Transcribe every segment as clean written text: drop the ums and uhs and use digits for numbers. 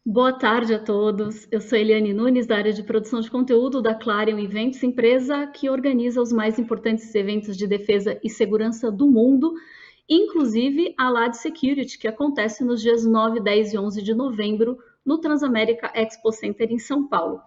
Boa tarde a todos. Eu sou Eliane Nunes, da área de produção de conteúdo da Clarion Eventos, empresa que organiza os mais importantes eventos de defesa e segurança do mundo, inclusive a LAD Security, que acontece nos dias 9, 10 e 11 de novembro no Transamérica Expo Center em São Paulo.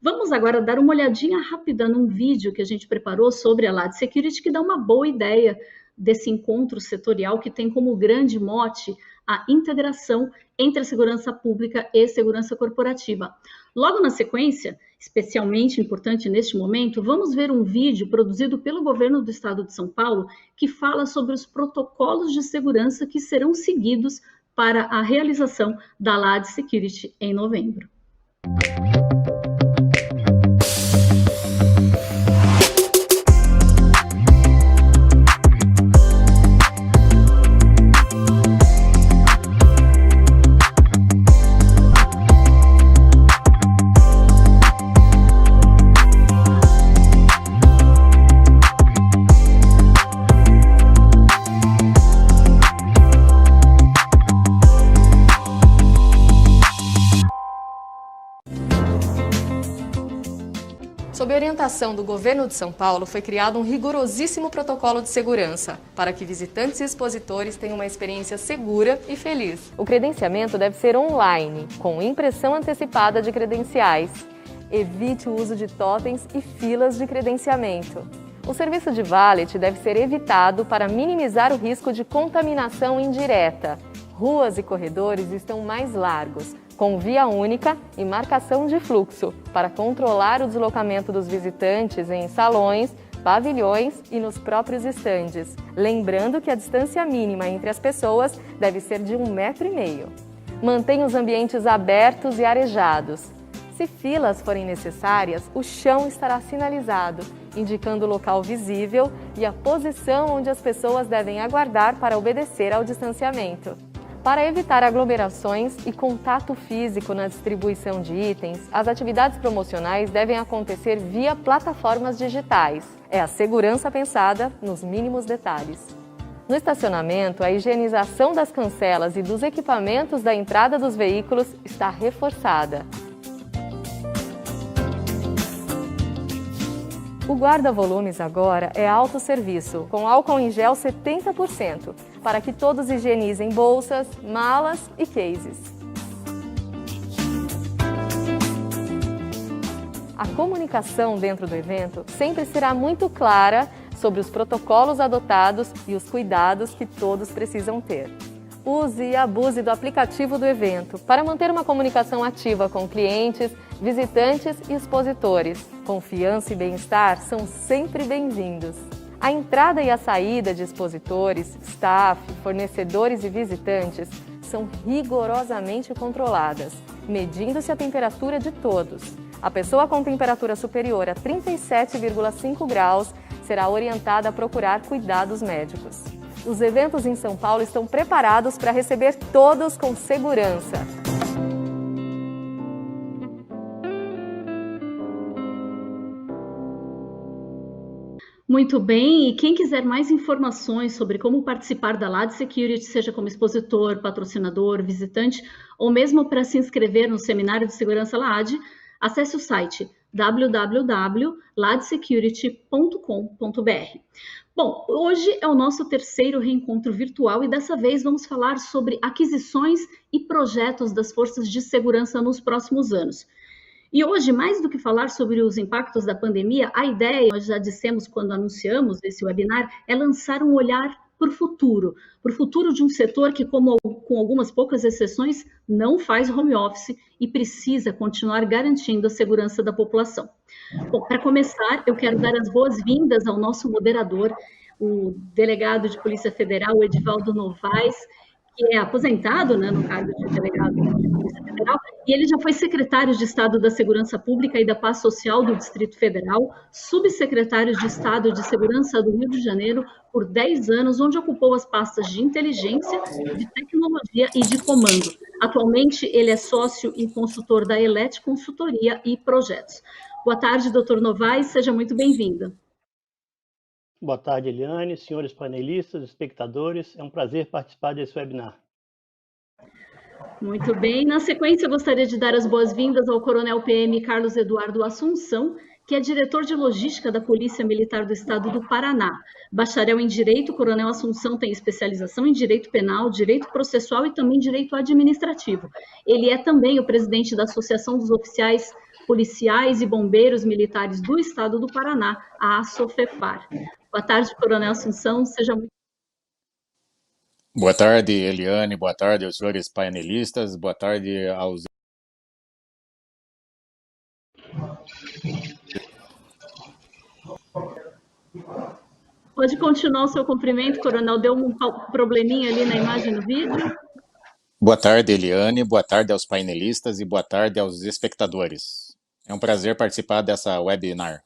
Vamos agora dar uma olhadinha rápida num vídeo que a gente preparou sobre a LAD Security, que dá uma boa ideia desse encontro setorial que tem como grande mote a integração entre a segurança pública e segurança corporativa. Logo na sequência, especialmente importante neste momento, vamos ver um vídeo produzido pelo governo do estado de São Paulo que fala sobre os protocolos de segurança que serão seguidos para a realização da LAD Security em novembro. Sob orientação do governo de São Paulo, foi criado um rigorosíssimo protocolo de segurança para que visitantes e expositores tenham uma experiência segura e feliz. O credenciamento deve ser online, com impressão antecipada de credenciais. Evite o uso de totens e filas de credenciamento. O serviço de valet deve ser evitado para minimizar o risco de contaminação indireta. Ruas e corredores estão mais largos, com via única e marcação de fluxo, para controlar o deslocamento dos visitantes em salões, pavilhões e nos próprios estandes. Lembrando que a distância mínima entre as pessoas deve ser de 1,5 metro. Mantenha os ambientes abertos e arejados. Se filas forem necessárias, o chão estará sinalizado, indicando o local visível e a posição onde as pessoas devem aguardar para obedecer ao distanciamento. Para evitar aglomerações e contato físico na distribuição de itens, as atividades promocionais devem acontecer via plataformas digitais. É a segurança pensada nos mínimos detalhes. No estacionamento, a higienização das cancelas e dos equipamentos da entrada dos veículos está reforçada. O guarda-volumes agora é autosserviço, com álcool em gel 70%, para que todos higienizem bolsas, malas e cases. A comunicação dentro do evento sempre será muito clara sobre os protocolos adotados e os cuidados que todos precisam ter. Use e abuse do aplicativo do evento para manter uma comunicação ativa com clientes, visitantes e expositores. Confiança e bem-estar são sempre bem-vindos. A entrada e a saída de expositores, staff, fornecedores e visitantes são rigorosamente controladas, medindo-se a temperatura de todos. A pessoa com temperatura superior a 37,5 graus será orientada a procurar cuidados médicos. Os eventos em São Paulo estão preparados para receber todos com segurança. Muito bem, e quem quiser mais informações sobre como participar da LAD Security, seja como expositor, patrocinador, visitante, ou mesmo para se inscrever no Seminário de Segurança LAD, acesse o site www.ladsecurity.com.br. Bom, hoje é o nosso terceiro reencontro virtual e dessa vez vamos falar sobre aquisições e projetos das forças de segurança nos próximos anos. E hoje, mais do que falar sobre os impactos da pandemia, a ideia, nós já dissemos quando anunciamos esse webinar, é lançar um olhar para o futuro de um setor que, com algumas poucas exceções, não faz home office e precisa continuar garantindo a segurança da população. Bom, para começar, eu quero dar as boas-vindas ao nosso moderador, o delegado de Polícia Federal, Edivaldo Novaes, que é aposentado, né, no cargo de delegado de Polícia Federal, e ele já foi secretário de Estado da Segurança Pública e da Paz Social do Distrito Federal, subsecretário de Estado de Segurança do Rio de Janeiro por 10 anos, onde ocupou as pastas de inteligência, de tecnologia e de comando. Atualmente, ele é sócio e consultor da Elet Consultoria e Projetos. Boa tarde, doutor Novaes, seja muito bem-vindo. Boa tarde, Eliane, senhores panelistas, espectadores. É um prazer participar desse webinar. Muito bem. Na sequência, eu gostaria de dar as boas-vindas ao Coronel PM Carlos Eduardo Assunção, que é diretor de logística da Polícia Militar do Estado do Paraná. Bacharel em Direito, o Coronel Assunção tem especialização em Direito Penal, Direito Processual e também Direito Administrativo. Ele é também o presidente da Associação dos Oficiais Policiais e Bombeiros Militares do Estado do Paraná, a ASOFEPAR. Boa tarde, Coronel Assunção, seja muito... Boa tarde, Eliane, boa tarde aos senhores painelistas, boa tarde aos... Pode continuar o seu cumprimento, Coronel, deu um probleminha ali na imagem do vídeo. Boa tarde, Eliane, boa tarde aos painelistas e boa tarde aos espectadores. É um prazer participar dessa webinar.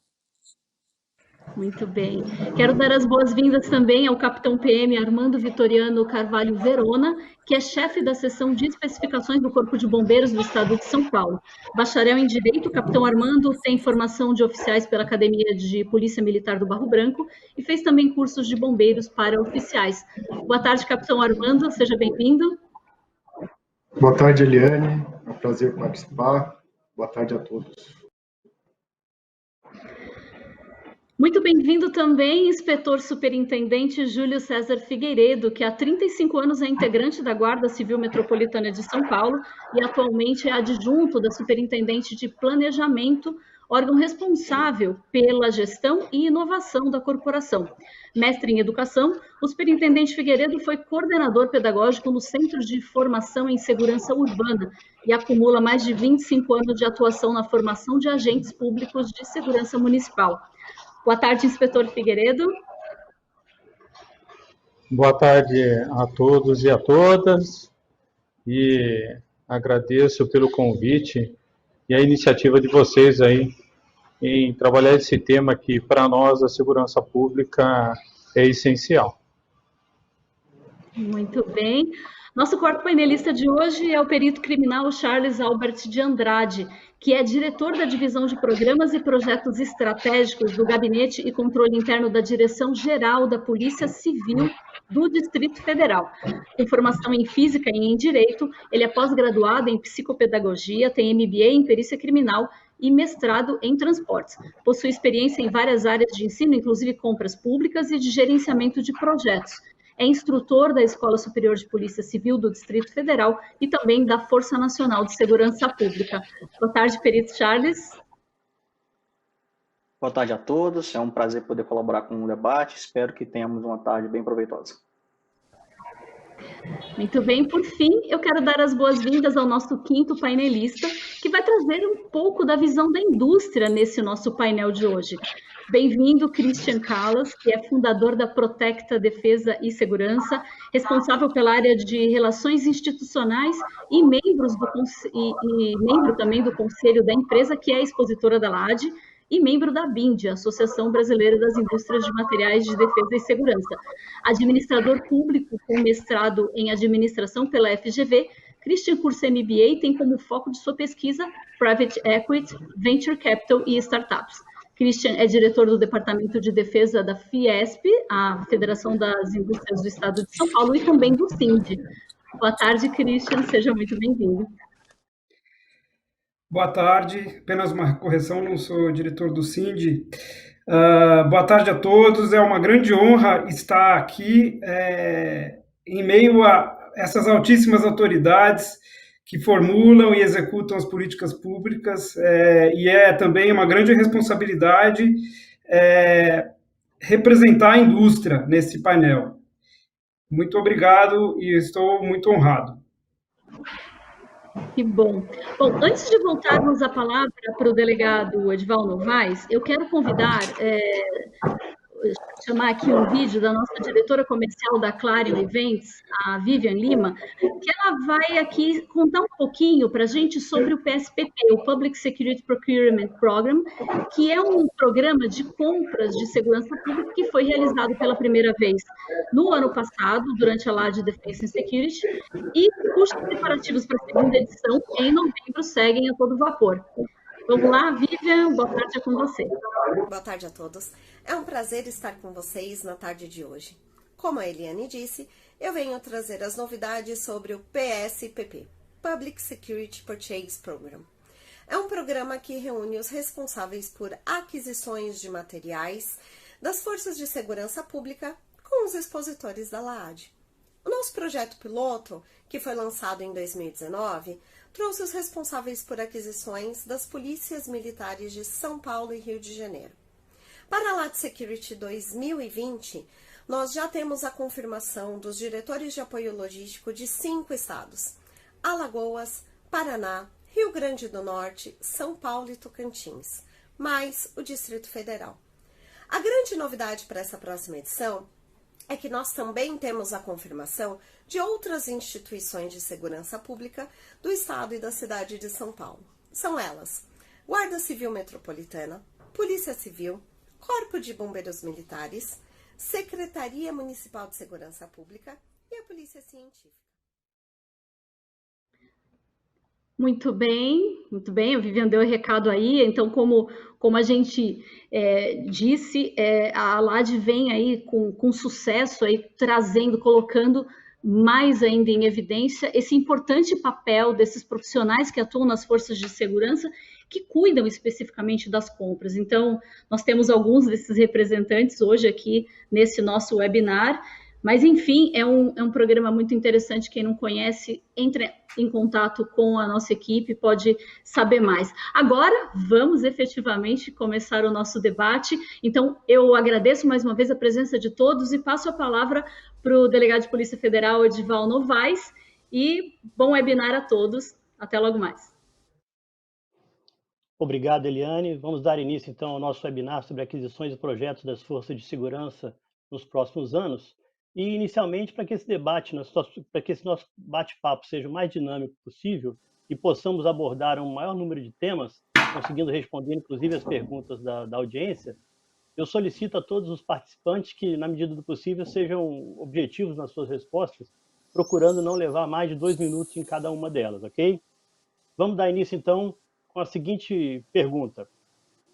Muito bem. Quero dar as boas-vindas também ao capitão PM Armando Vitoriano Carvalho Verona, que é chefe da seção de especificações do Corpo de Bombeiros do Estado de São Paulo. Bacharel em Direito, o capitão Armando tem formação de oficiais pela Academia de Polícia Militar do Barro Branco e fez também cursos de bombeiros para oficiais. Boa tarde, capitão Armando, seja bem-vindo. Boa tarde, Eliane. É um prazer participar. Boa tarde a todos. Muito bem-vindo também, inspetor superintendente Júlio César Figueiredo, que há 35 anos é integrante da Guarda Civil Metropolitana de São Paulo e atualmente é adjunto da Superintendente de Planejamento, órgão responsável pela gestão e inovação da corporação. Mestre em Educação, o superintendente Figueiredo foi coordenador pedagógico no Centro de Formação em Segurança Urbana e acumula mais de 25 anos de atuação na formação de agentes públicos de segurança municipal. Boa tarde, inspetor Figueiredo. Boa tarde a todos e a todas, e agradeço pelo convite e a iniciativa de vocês aí em trabalhar esse tema que, para nós, a segurança pública é essencial. Muito bem. Nosso quarto painelista de hoje é o perito criminal Charles Albert de Andrade, que é diretor da Divisão de Programas e Projetos Estratégicos do Gabinete e Controle Interno da Direção-Geral da Polícia Civil do Distrito Federal. Com formação em Física e em Direito, ele é pós-graduado em Psicopedagogia, tem MBA em Perícia Criminal e mestrado em Transportes. Possui experiência em várias áreas de ensino, inclusive compras públicas e de gerenciamento de projetos. É instrutor da Escola Superior de Polícia Civil do Distrito Federal e também da Força Nacional de Segurança Pública. Boa tarde, perito Charles. Boa tarde a todos, é um prazer poder colaborar com o debate, espero que tenhamos uma tarde bem proveitosa. Muito bem, por fim, eu quero dar as boas-vindas ao nosso quinto painelista, que vai trazer um pouco da visão da indústria nesse nosso painel de hoje. Bem-vindo, Christian Callas, que é fundador da Protecta Defesa e Segurança, responsável pela área de Relações Institucionais e membro também do conselho da empresa, que é expositora da LAD, e membro da BIND, Associação Brasileira das Indústrias de Materiais de Defesa e Segurança. Administrador público com mestrado em Administração pela FGV, Christian cursa MBA e tem como foco de sua pesquisa Private Equity, Venture Capital e Startups. Christian é diretor do Departamento de Defesa da Fiesp, a Federação das Indústrias do Estado de São Paulo, e também do CIND. Boa tarde, Christian, seja muito bem-vindo. Boa tarde, apenas uma correção, não sou diretor do CIND. Boa tarde a todos, é uma grande honra estar aqui em meio a essas altíssimas autoridades que formulam e executam as políticas públicas, e é também uma grande responsabilidade representar a indústria nesse painel. Muito obrigado e estou muito honrado. Que bom. Bom, antes de voltarmos a palavra para o delegado Edival Novaes, eu quero convidar, chamar aqui um vídeo da nossa diretora comercial da Clarion Events, a Vivian Lima, que ela vai aqui contar um pouquinho para a gente sobre o PSPP, o Public Security Procurement Program, que é um programa de compras de segurança pública que foi realizado pela primeira vez no ano passado, durante a LAD Defense and Security, e cujos preparativos para a segunda edição, em novembro, seguem a todo vapor. Vamos lá, Vivian, boa tarde, é com você. Boa tarde a todos. É um prazer estar com vocês na tarde de hoje. Como a Eliane disse, eu venho trazer as novidades sobre o PSPP, Public Security Purchase Program. É um programa que reúne os responsáveis por aquisições de materiais das forças de segurança pública com os expositores da LAAD. O nosso projeto piloto, que foi lançado em 2019, trouxe os responsáveis por aquisições das polícias militares de São Paulo e Rio de Janeiro. Para a LAAD Security 2020, nós já temos a confirmação dos diretores de apoio logístico de 5 estados: Alagoas, Paraná, Rio Grande do Norte, São Paulo e Tocantins, mais o Distrito Federal. A grande novidade para essa próxima edição é que nós também temos a confirmação de outras instituições de segurança pública do estado e da cidade de São Paulo. São elas: Guarda Civil Metropolitana, Polícia Civil, Corpo de Bombeiros Militares, Secretaria Municipal de Segurança Pública e a Polícia Científica. Muito bem, muito bem. O Vivian deu o recado aí. Então, como a gente disse, a LAAD vem aí com sucesso, aí, trazendo, colocando mais ainda em evidência esse importante papel desses profissionais que atuam nas forças de segurança, que cuidam especificamente das compras. Então, nós temos alguns desses representantes hoje aqui nesse nosso webinar, mas, enfim, é um programa muito interessante. Quem não conhece, entre em contato com a nossa equipe, pode saber mais. Agora, vamos efetivamente começar o nosso debate. Então, eu agradeço mais uma vez a presença de todos e passo a palavra para o delegado de Polícia Federal, Edival Novaes, e bom webinar a todos. Até logo mais. Obrigado, Eliane. Vamos dar início, então, ao nosso webinar sobre aquisições e projetos das forças de segurança nos próximos anos. E, inicialmente, para que esse debate, para que esse nosso bate-papo seja o mais dinâmico possível e possamos abordar um maior número de temas, conseguindo responder, inclusive, as perguntas da audiência, eu solicito a todos os participantes que, na medida do possível, sejam objetivos nas suas respostas, procurando não levar mais de 2 minutos em cada uma delas, ok? Vamos dar início, então, com a seguinte pergunta.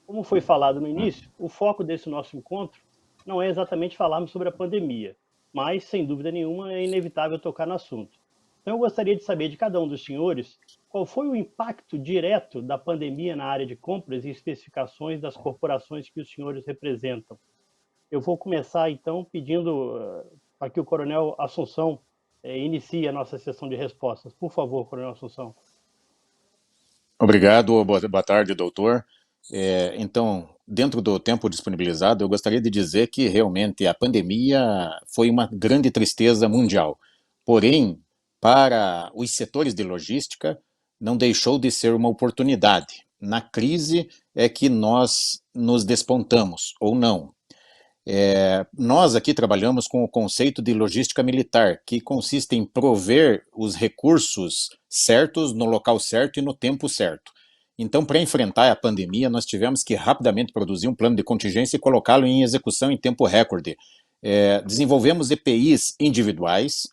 Como foi falado no início, o foco desse nosso encontro não é exatamente falarmos sobre a pandemia, mas, sem dúvida nenhuma, é inevitável tocar no assunto. Então, eu gostaria de saber de cada um dos senhores qual foi o impacto direto da pandemia na área de compras e especificações das corporações que os senhores representam. Eu vou começar, então, pedindo para que o Coronel Assunção inicie a nossa sessão de respostas. Por favor, Coronel Assunção. Obrigado, boa tarde, doutor. Então, dentro do tempo disponibilizado, eu gostaria de dizer que realmente a pandemia foi uma grande tristeza mundial. Porém, para os setores de logística, não deixou de ser uma oportunidade. Na crise é que nós nos despontamos, ou não. Nós aqui trabalhamos com o conceito de logística militar, que consiste em prover os recursos certos no local certo e no tempo certo. Então, para enfrentar a pandemia, nós tivemos que rapidamente produzir um plano de contingência e colocá-lo em execução em tempo recorde. Desenvolvemos EPIs individuais,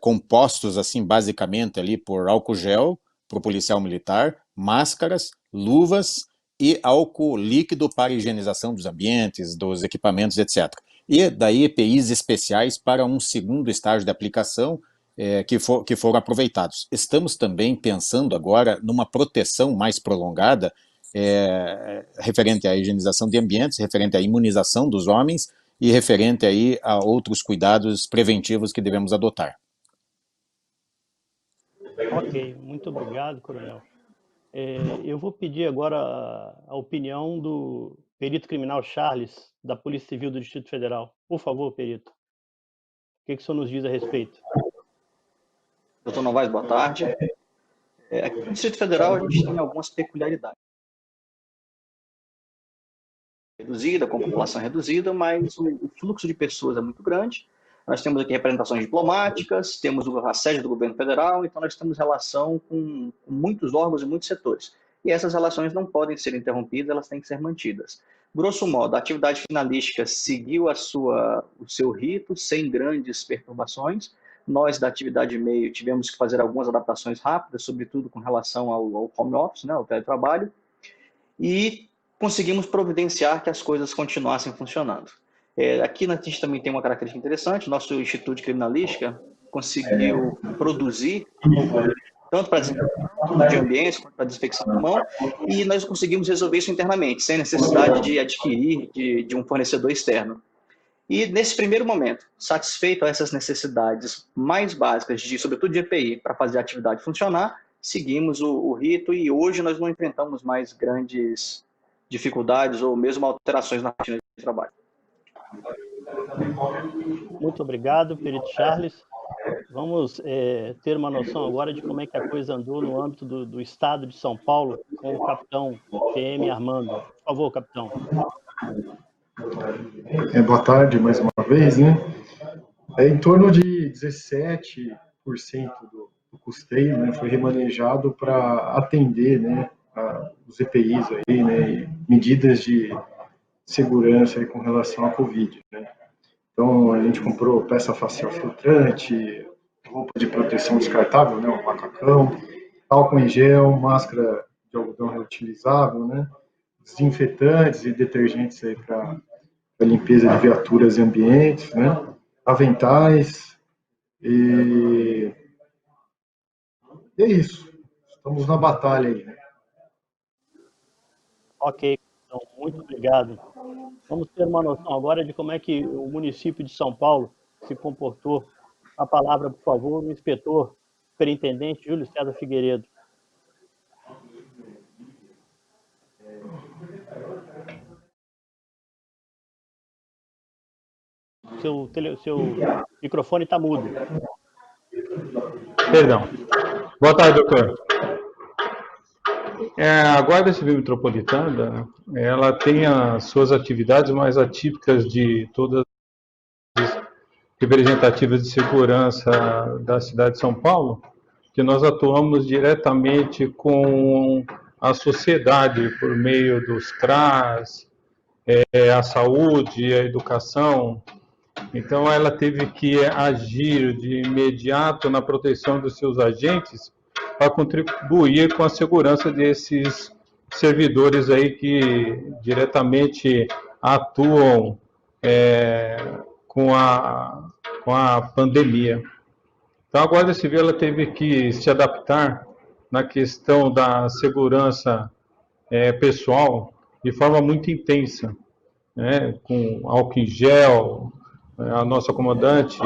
compostos assim basicamente ali por álcool gel para o policial militar, máscaras, luvas e álcool líquido para higienização dos ambientes, dos equipamentos, etc. E daí EPIs especiais para um segundo estágio de aplicação que foram aproveitados. Estamos também pensando agora numa proteção mais prolongada referente à higienização de ambientes, referente à imunização dos homens e referente aí a outros cuidados preventivos que devemos adotar. Ok, muito obrigado, Coronel. Eu vou pedir agora a opinião do perito criminal Charles, da Polícia Civil do Distrito Federal. Por favor, perito. O que o senhor nos diz a respeito? Doutor Novaes, boa tarde. Aqui no Distrito Federal, a gente tem algumas peculiaridades. Reduzida, com população reduzida, mas o fluxo de pessoas é muito grande. Nós temos aqui representações diplomáticas, temos a sede do governo federal, então nós temos relação com muitos órgãos e muitos setores. E essas relações não podem ser interrompidas, elas têm que ser mantidas. Grosso modo, a atividade finalística seguiu o seu rito, sem grandes perturbações. Nós, da atividade meio, tivemos que fazer algumas adaptações rápidas, sobretudo com relação ao home office, né, ao teletrabalho, e conseguimos providenciar que as coisas continuassem funcionando. Aqui a gente também tem uma característica interessante, nosso Instituto de Criminalística conseguiu produzir tanto para desinfecção de ambientes, quanto para desinfecção da mão, e nós conseguimos resolver isso internamente, sem necessidade de adquirir de um fornecedor externo. E nesse primeiro momento, satisfeito a essas necessidades mais básicas, sobretudo de EPI, para fazer a atividade funcionar, seguimos o rito e hoje nós não enfrentamos mais grandes dificuldades ou mesmo alterações na rotina de trabalho. Muito obrigado, perito Charles. Vamos ter uma noção agora de como é que a coisa andou no âmbito do Estado de São Paulo com o capitão PM Armando. Por favor, capitão. Boa tarde mais uma vez, né? Em torno de 17% do custeio, né, foi remanejado para atender, né, os EPIs aí, né, e medidas de segurança aí com relação à Covid, né? Então a gente comprou peça facial filtrante, roupa de proteção descartável, né, um macacão, álcool em gel, máscara de algodão reutilizável, né, desinfetantes e detergentes aí para limpeza de viaturas e ambientes, né, aventais, e é isso. Estamos na batalha aí, né? Ok, então, muito obrigado. Vamos ter uma noção agora de como é que o município de São Paulo se comportou. A palavra, por favor, o inspetor superintendente Júlio César Figueiredo. Seu microfone está mudo. Perdão. Boa tarde, doutor. A Guarda Civil Metropolitana, ela tem as suas atividades mais atípicas de todas as representativas de segurança da cidade de São Paulo, que nós atuamos diretamente com a sociedade por meio dos CRAS, a saúde, a educação. Então, ela teve que agir de imediato na proteção dos seus agentes para contribuir com a segurança desses servidores aí que diretamente atuam com a pandemia. Então, a Guarda Civil ela teve que se adaptar na questão da segurança pessoal de forma muito intensa, né, com álcool em gel. A nossa comandante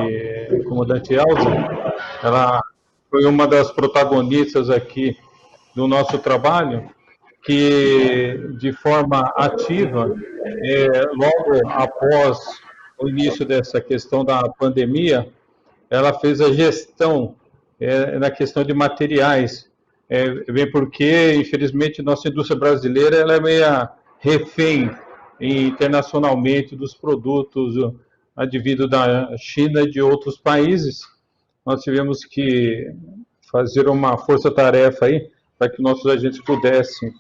Elza, ela foi uma das protagonistas aqui do nosso trabalho, que de forma ativa, logo após o início dessa questão da pandemia, ela fez a gestão na questão de materiais, bem porque, infelizmente, nossa indústria brasileira ela é meio refém internacionalmente dos produtos advindo da China e de outros países. Nós tivemos que fazer uma força-tarefa aí para que nossos agentes pudessem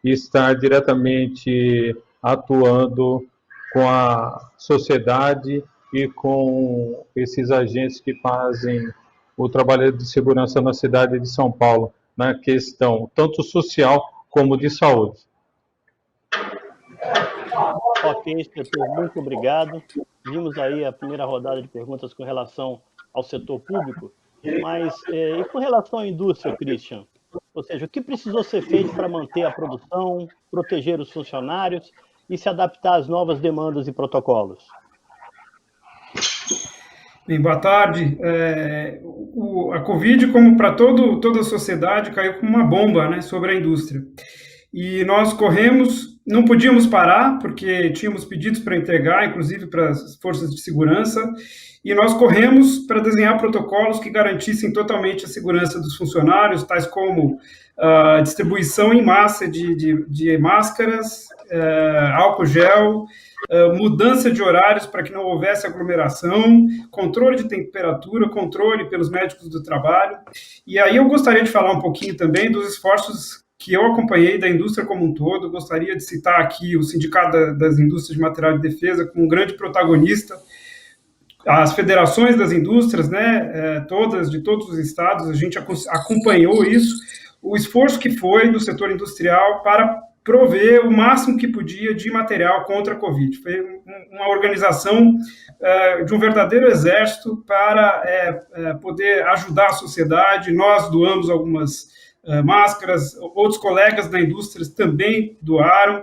estar diretamente atuando com a sociedade e com esses agentes que fazem o trabalho de segurança na cidade de São Paulo, na questão tanto social como de saúde. Ok, inspetor, muito obrigado. Vimos aí a primeira rodada de perguntas com relação ao setor público, mas e com relação à indústria, Christian? Ou seja, o que precisou ser feito para manter a produção, proteger os funcionários e se adaptar às novas demandas e protocolos? Bem, boa tarde. A Covid, como para toda a sociedade, caiu como uma bomba, né, sobre a indústria. E nós corremos, não podíamos parar, porque tínhamos pedidos para entregar, inclusive para as forças de segurança, e nós corremos para desenhar protocolos que garantissem totalmente a segurança dos funcionários, tais como a distribuição em massa de máscaras, álcool gel, mudança de horários para que não houvesse aglomeração, controle de temperatura, controle pelos médicos do trabalho. E aí eu gostaria de falar um pouquinho também dos esforços que eu acompanhei da indústria como um todo. Gostaria de citar aqui o Sindicato das Indústrias de Material de Defesa como um grande protagonista, as federações das indústrias, né, de todos os estados, a gente acompanhou isso, o esforço que foi do setor industrial para prover o máximo que podia de material contra a Covid. Foi uma organização de um verdadeiro exército para poder ajudar a sociedade. Nós doamos algumas máscaras, outros colegas da indústria também doaram,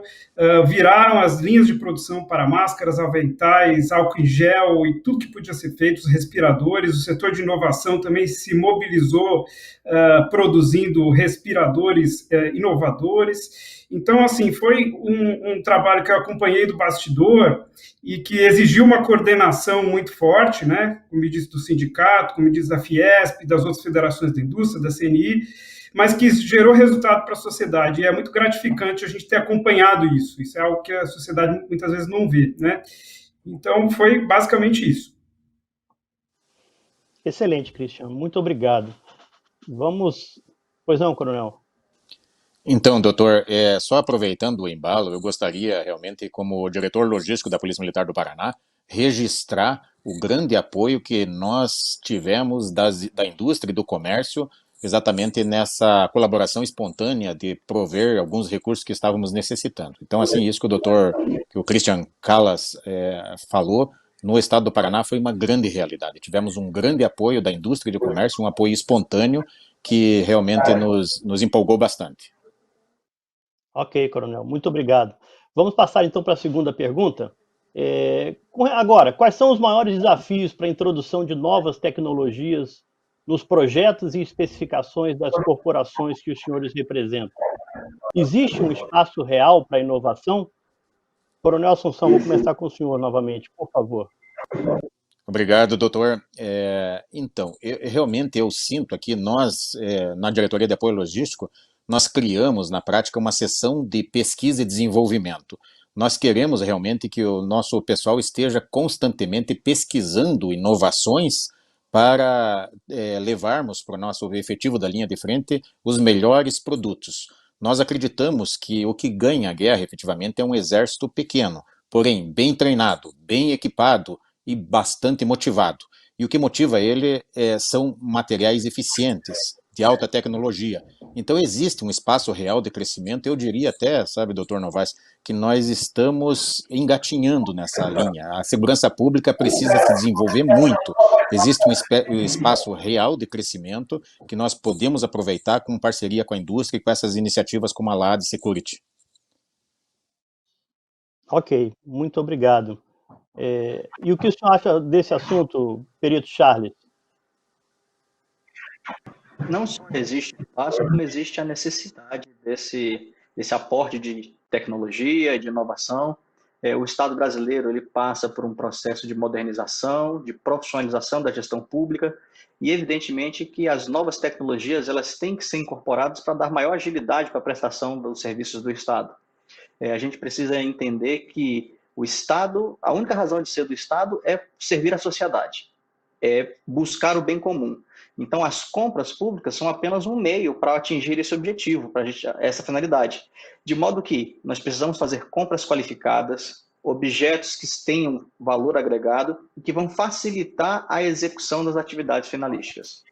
viraram as linhas de produção para máscaras, aventais, álcool em gel e tudo que podia ser feito, os respiradores. O setor de inovação também se mobilizou produzindo respiradores inovadores. Então, assim, foi um trabalho que eu acompanhei do bastidor e que exigiu uma coordenação muito forte, né? Como me disse do sindicato, como me diz da Fiesp, das outras federações da indústria, da CNI, mas que gerou resultado para a sociedade. E é muito gratificante a gente ter acompanhado isso. Isso é algo que a sociedade muitas vezes não vê, né? Então, foi basicamente isso. Excelente, Christian. Muito obrigado. Vamos... Pois não, coronel? Então, doutor, só aproveitando o embalo, eu gostaria realmente, como diretor logístico da Polícia Militar do Paraná, registrar o grande apoio que nós tivemos da indústria e do comércio exatamente nessa colaboração espontânea de prover alguns recursos que estávamos necessitando. Então, assim, isso que o Christian Callas falou, no estado do Paraná foi uma grande realidade. Tivemos um grande apoio da indústria e do comércio, um apoio espontâneo que realmente nos empolgou bastante. Ok, coronel, muito obrigado. Vamos passar então para a segunda pergunta. Agora, quais são os maiores desafios para a introdução de novas tecnologias nos projetos e especificações das corporações que os senhores representam? Existe um espaço real para inovação? Coronel Assunção, vou começar com o senhor novamente, por favor. Obrigado, doutor. Então, realmente eu sinto aqui, nós, na Diretoria de Apoio Logístico, nós criamos, na prática, uma seção de pesquisa e desenvolvimento. Nós queremos realmente que o nosso pessoal esteja constantemente pesquisando inovações para levarmos para o nosso efetivo da linha de frente os melhores produtos. Nós acreditamos que o que ganha a guerra, efetivamente, é um exército pequeno, porém bem treinado, bem equipado e bastante motivado. E o que motiva ele são materiais eficientes, de alta tecnologia. Então existe um espaço real de crescimento, eu diria até, sabe, doutor Novaes, que nós estamos engatinhando nessa linha. A segurança pública precisa se desenvolver muito. Existe um espaço real de crescimento que nós podemos aproveitar com parceria com a indústria e com essas iniciativas como a LAD Security. Ok, muito obrigado. E o que o senhor acha desse assunto, perito Charles? Não só existe espaço, como existe a necessidade desse aporte de tecnologia, de inovação. O Estado brasileiro ele passa por um processo de modernização, de profissionalização da gestão pública e, evidentemente, que as novas tecnologias elas têm que ser incorporadas para dar maior agilidade para a prestação dos serviços do Estado. A gente precisa entender que o Estado, a única razão de ser do Estado é servir à sociedade, é buscar o bem comum. Então, as compras públicas são apenas um meio para atingir esse objetivo, para essa finalidade. De modo que nós precisamos fazer compras qualificadas, objetos que tenham valor agregado e que vão facilitar a execução das atividades finalísticas.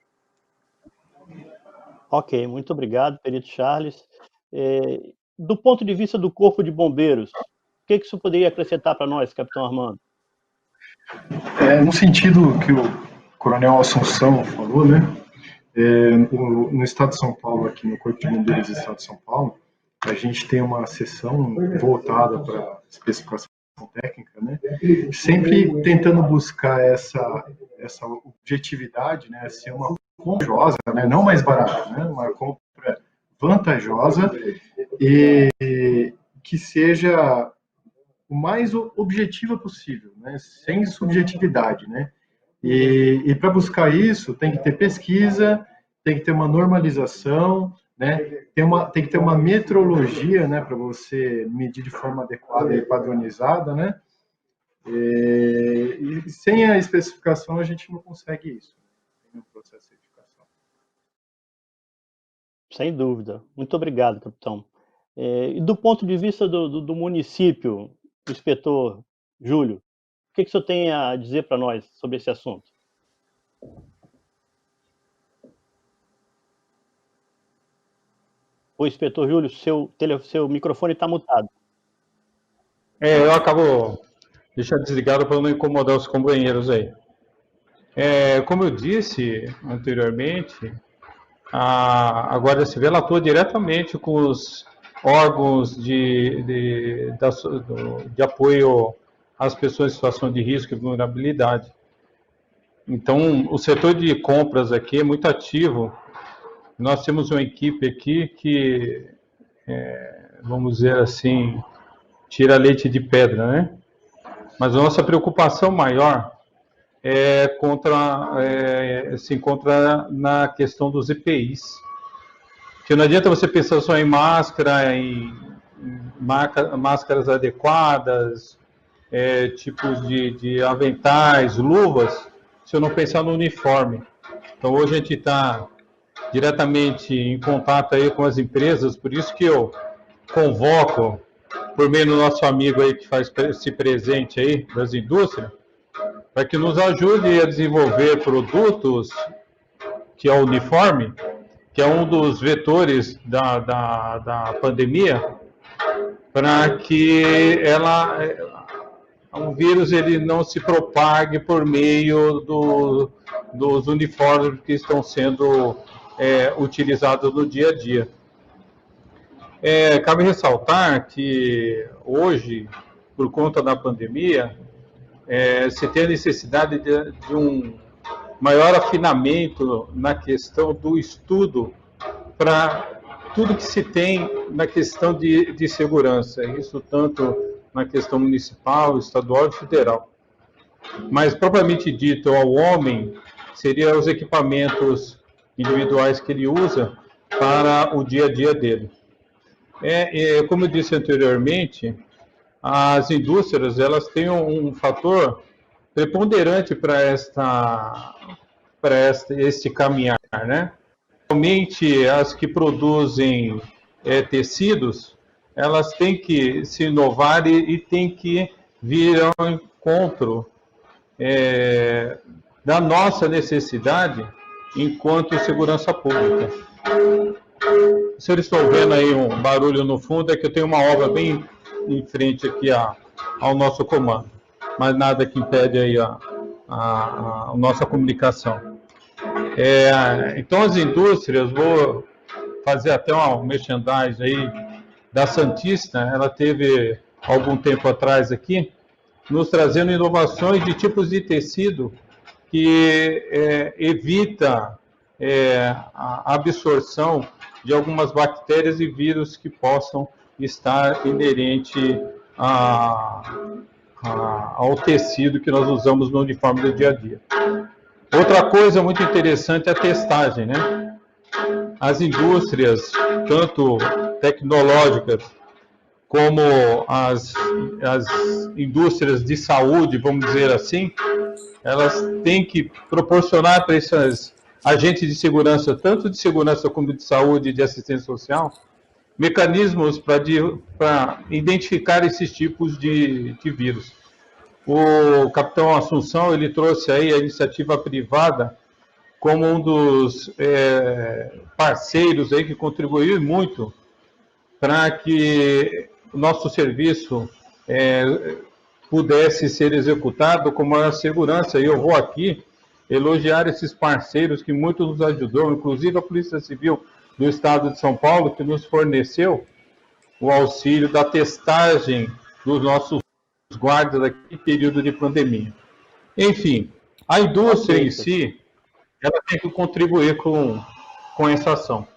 Ok, muito obrigado, perito Charles. Do ponto de vista do Corpo de Bombeiros, o que isso poderia acrescentar para nós, capitão Armando? No sentido que o Coronel Assunção falou, né? No Estado de São Paulo, aqui no Corpo de Bombeiros do Estado de São Paulo, a gente tem uma seção voltada para especificação técnica, né? Sempre tentando buscar essa objetividade, né? Ser uma compra vantajosa, né? Não mais barata, né? Uma compra vantajosa e que seja o mais objetiva possível, né? Sem subjetividade, né? E para buscar isso, tem que ter pesquisa, tem que ter uma normalização, né? Tem que ter uma metrologia, né? Para você medir de forma adequada e padronizada, né? E sem a especificação, a gente não consegue isso, no processo de certificação. Sem dúvida. Muito obrigado, capitão. E do ponto de vista do município, inspetor Júlio, o que o senhor tem a dizer para nós sobre esse assunto? O inspetor Júlio, seu microfone está mutado. Eu acabo deixando desligado para não incomodar os companheiros aí. Como eu disse anteriormente, a Guarda Civil atua diretamente com os órgãos de apoio às pessoas em situação de risco e vulnerabilidade. Então, o setor de compras aqui é muito ativo. Nós temos uma equipe aqui que, vamos dizer assim, tira leite de pedra, né? Mas a nossa preocupação maior se encontra na questão dos EPIs. Porque não adianta você pensar só em máscara, em máscaras adequadas, tipos de aventais, luvas, se eu não pensar no uniforme. Então, hoje a gente está diretamente em contato aí com as empresas, por isso que eu convoco, por meio do nosso amigo aí que faz esse presente aí das indústrias, para que nos ajude a desenvolver produtos, que é o uniforme, que é um dos vetores da pandemia, para que o vírus ele não se propague por meio dos uniformes que estão sendo utilizados no dia a dia. Cabe ressaltar que hoje, por conta da pandemia, se tem a necessidade de um maior afinamento na questão do estudo para tudo que se tem na questão de segurança, isso tanto na questão municipal, estadual e federal. Mas, propriamente dito, ao homem, seriam os equipamentos individuais que ele usa para o dia a dia dele. Como eu disse anteriormente, as indústrias elas têm um fator preponderante para este caminhar, né? Realmente, as que produzem tecidos, elas têm que se inovar e têm que vir ao encontro da nossa necessidade enquanto segurança pública. Se eles estão vendo aí um barulho no fundo, é que eu tenho uma obra bem em frente aqui ao nosso comando, mas nada que impede aí a nossa comunicação. Então as indústrias, vou fazer até um merchandising aí da Santista, ela teve algum tempo atrás aqui, nos trazendo inovações de tipos de tecido que evita a absorção de algumas bactérias e vírus que possam estar inerente ao tecido que nós usamos no uniforme do dia a dia. Outra coisa muito interessante é a testagem, né? As indústrias, tanto tecnológicas como as indústrias de saúde, vamos dizer assim, elas têm que proporcionar para esses agentes de segurança, tanto de segurança como de saúde e de assistência social, mecanismos para identificar esses tipos de vírus. O capitão Assunção, ele trouxe aí a iniciativa privada como um dos parceiros aí que contribuiu muito para que o nosso serviço pudesse ser executado com maior segurança. E eu vou aqui elogiar esses parceiros que muito nos ajudou, inclusive a Polícia Civil do Estado de São Paulo, que nos forneceu o auxílio da testagem dos nossos guardas aqui em período de pandemia. Enfim, a indústria em si, ela tem que contribuir com essa ação.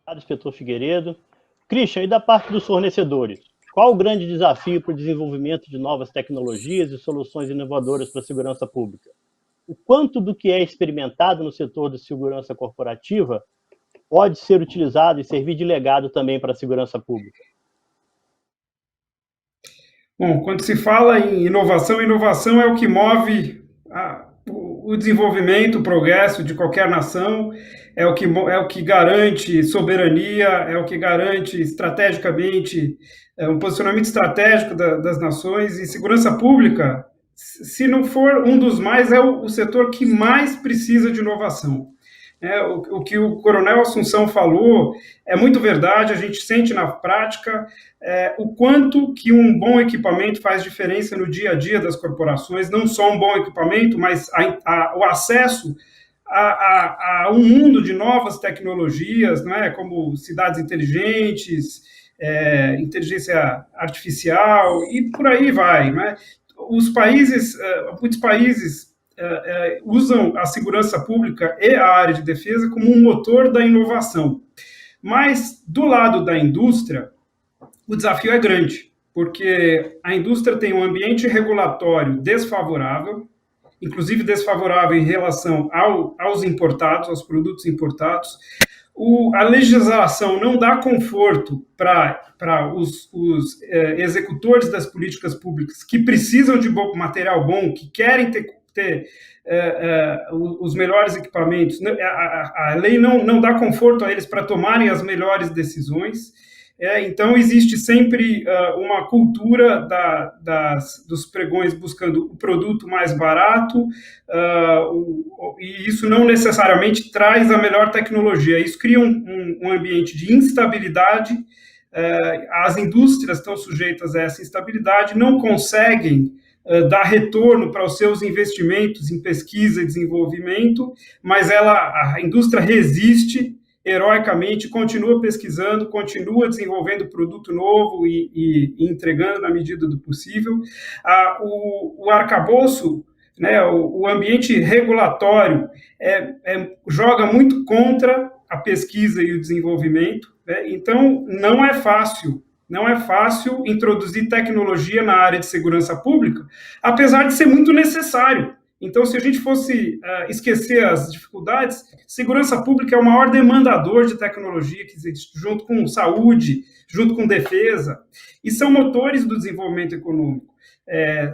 Obrigado, inspetor Figueiredo. Christian, e da parte dos fornecedores? Qual o grande desafio para o desenvolvimento de novas tecnologias e soluções inovadoras para a segurança pública? O quanto do que é experimentado no setor de segurança corporativa pode ser utilizado e servir de legado também para a segurança pública? Bom, quando se fala em inovação, inovação é o que move o desenvolvimento, o progresso de qualquer nação, é o que garante soberania, é o que garante estrategicamente um posicionamento estratégico das nações. E segurança pública, se não for um dos mais, é o setor que mais precisa de inovação. O que o Coronel Assunção falou é muito verdade, a gente sente na prática o quanto que um bom equipamento faz diferença no dia a dia das corporações, não só um bom equipamento, mas o acesso a um mundo de novas tecnologias, né, como cidades inteligentes, inteligência artificial e por aí vai, né? Muitos países usam a segurança pública e a área de defesa como um motor da inovação. Mas, do lado da indústria, o desafio é grande, porque a indústria tem um ambiente regulatório desfavorável, inclusive desfavorável em relação aos importados, aos produtos importados. A legislação não dá conforto para os executores das políticas públicas que precisam de material bom, que querem ter os melhores equipamentos. A lei não dá conforto a eles para tomarem as melhores decisões. Então, existe sempre uma cultura dos pregões buscando o produto mais barato, e isso não necessariamente traz a melhor tecnologia. Isso cria um ambiente de instabilidade. As indústrias estão sujeitas a essa instabilidade, não conseguem dar retorno para os seus investimentos em pesquisa e desenvolvimento, mas a indústria resiste heroicamente, continua pesquisando, continua desenvolvendo produto novo e entregando na medida do possível. O arcabouço, né, o ambiente regulatório joga muito contra a pesquisa e o desenvolvimento, né? Então, não é fácil introduzir tecnologia na área de segurança pública, apesar de ser muito necessário. Então, se a gente fosse esquecer as dificuldades, segurança pública é o maior demandador de tecnologia que existe, junto com saúde, junto com defesa, e são motores do desenvolvimento econômico,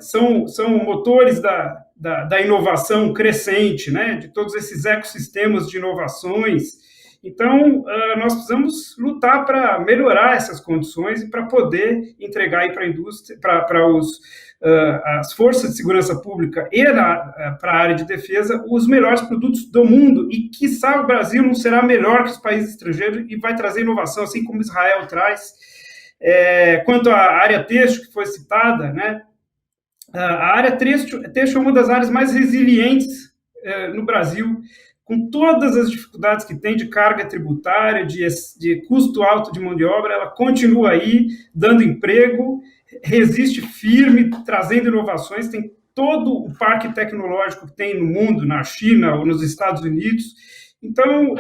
são motores da inovação crescente, né, de todos esses ecossistemas de inovações. Então, nós precisamos lutar para melhorar essas condições e para poder entregar aí para a indústria, para as forças de segurança pública e para a área de defesa os melhores produtos do mundo. E, quiçá, o Brasil não será melhor que os países estrangeiros e vai trazer inovação, assim como Israel traz. Quanto à área têxtil, que foi citada, né, a área têxtil é uma das áreas mais resilientes no Brasil, com todas as dificuldades que tem de carga tributária, de custo alto de mão de obra, ela continua aí, dando emprego, resiste firme, trazendo inovações, tem todo o parque tecnológico que tem no mundo, na China ou nos Estados Unidos. Então,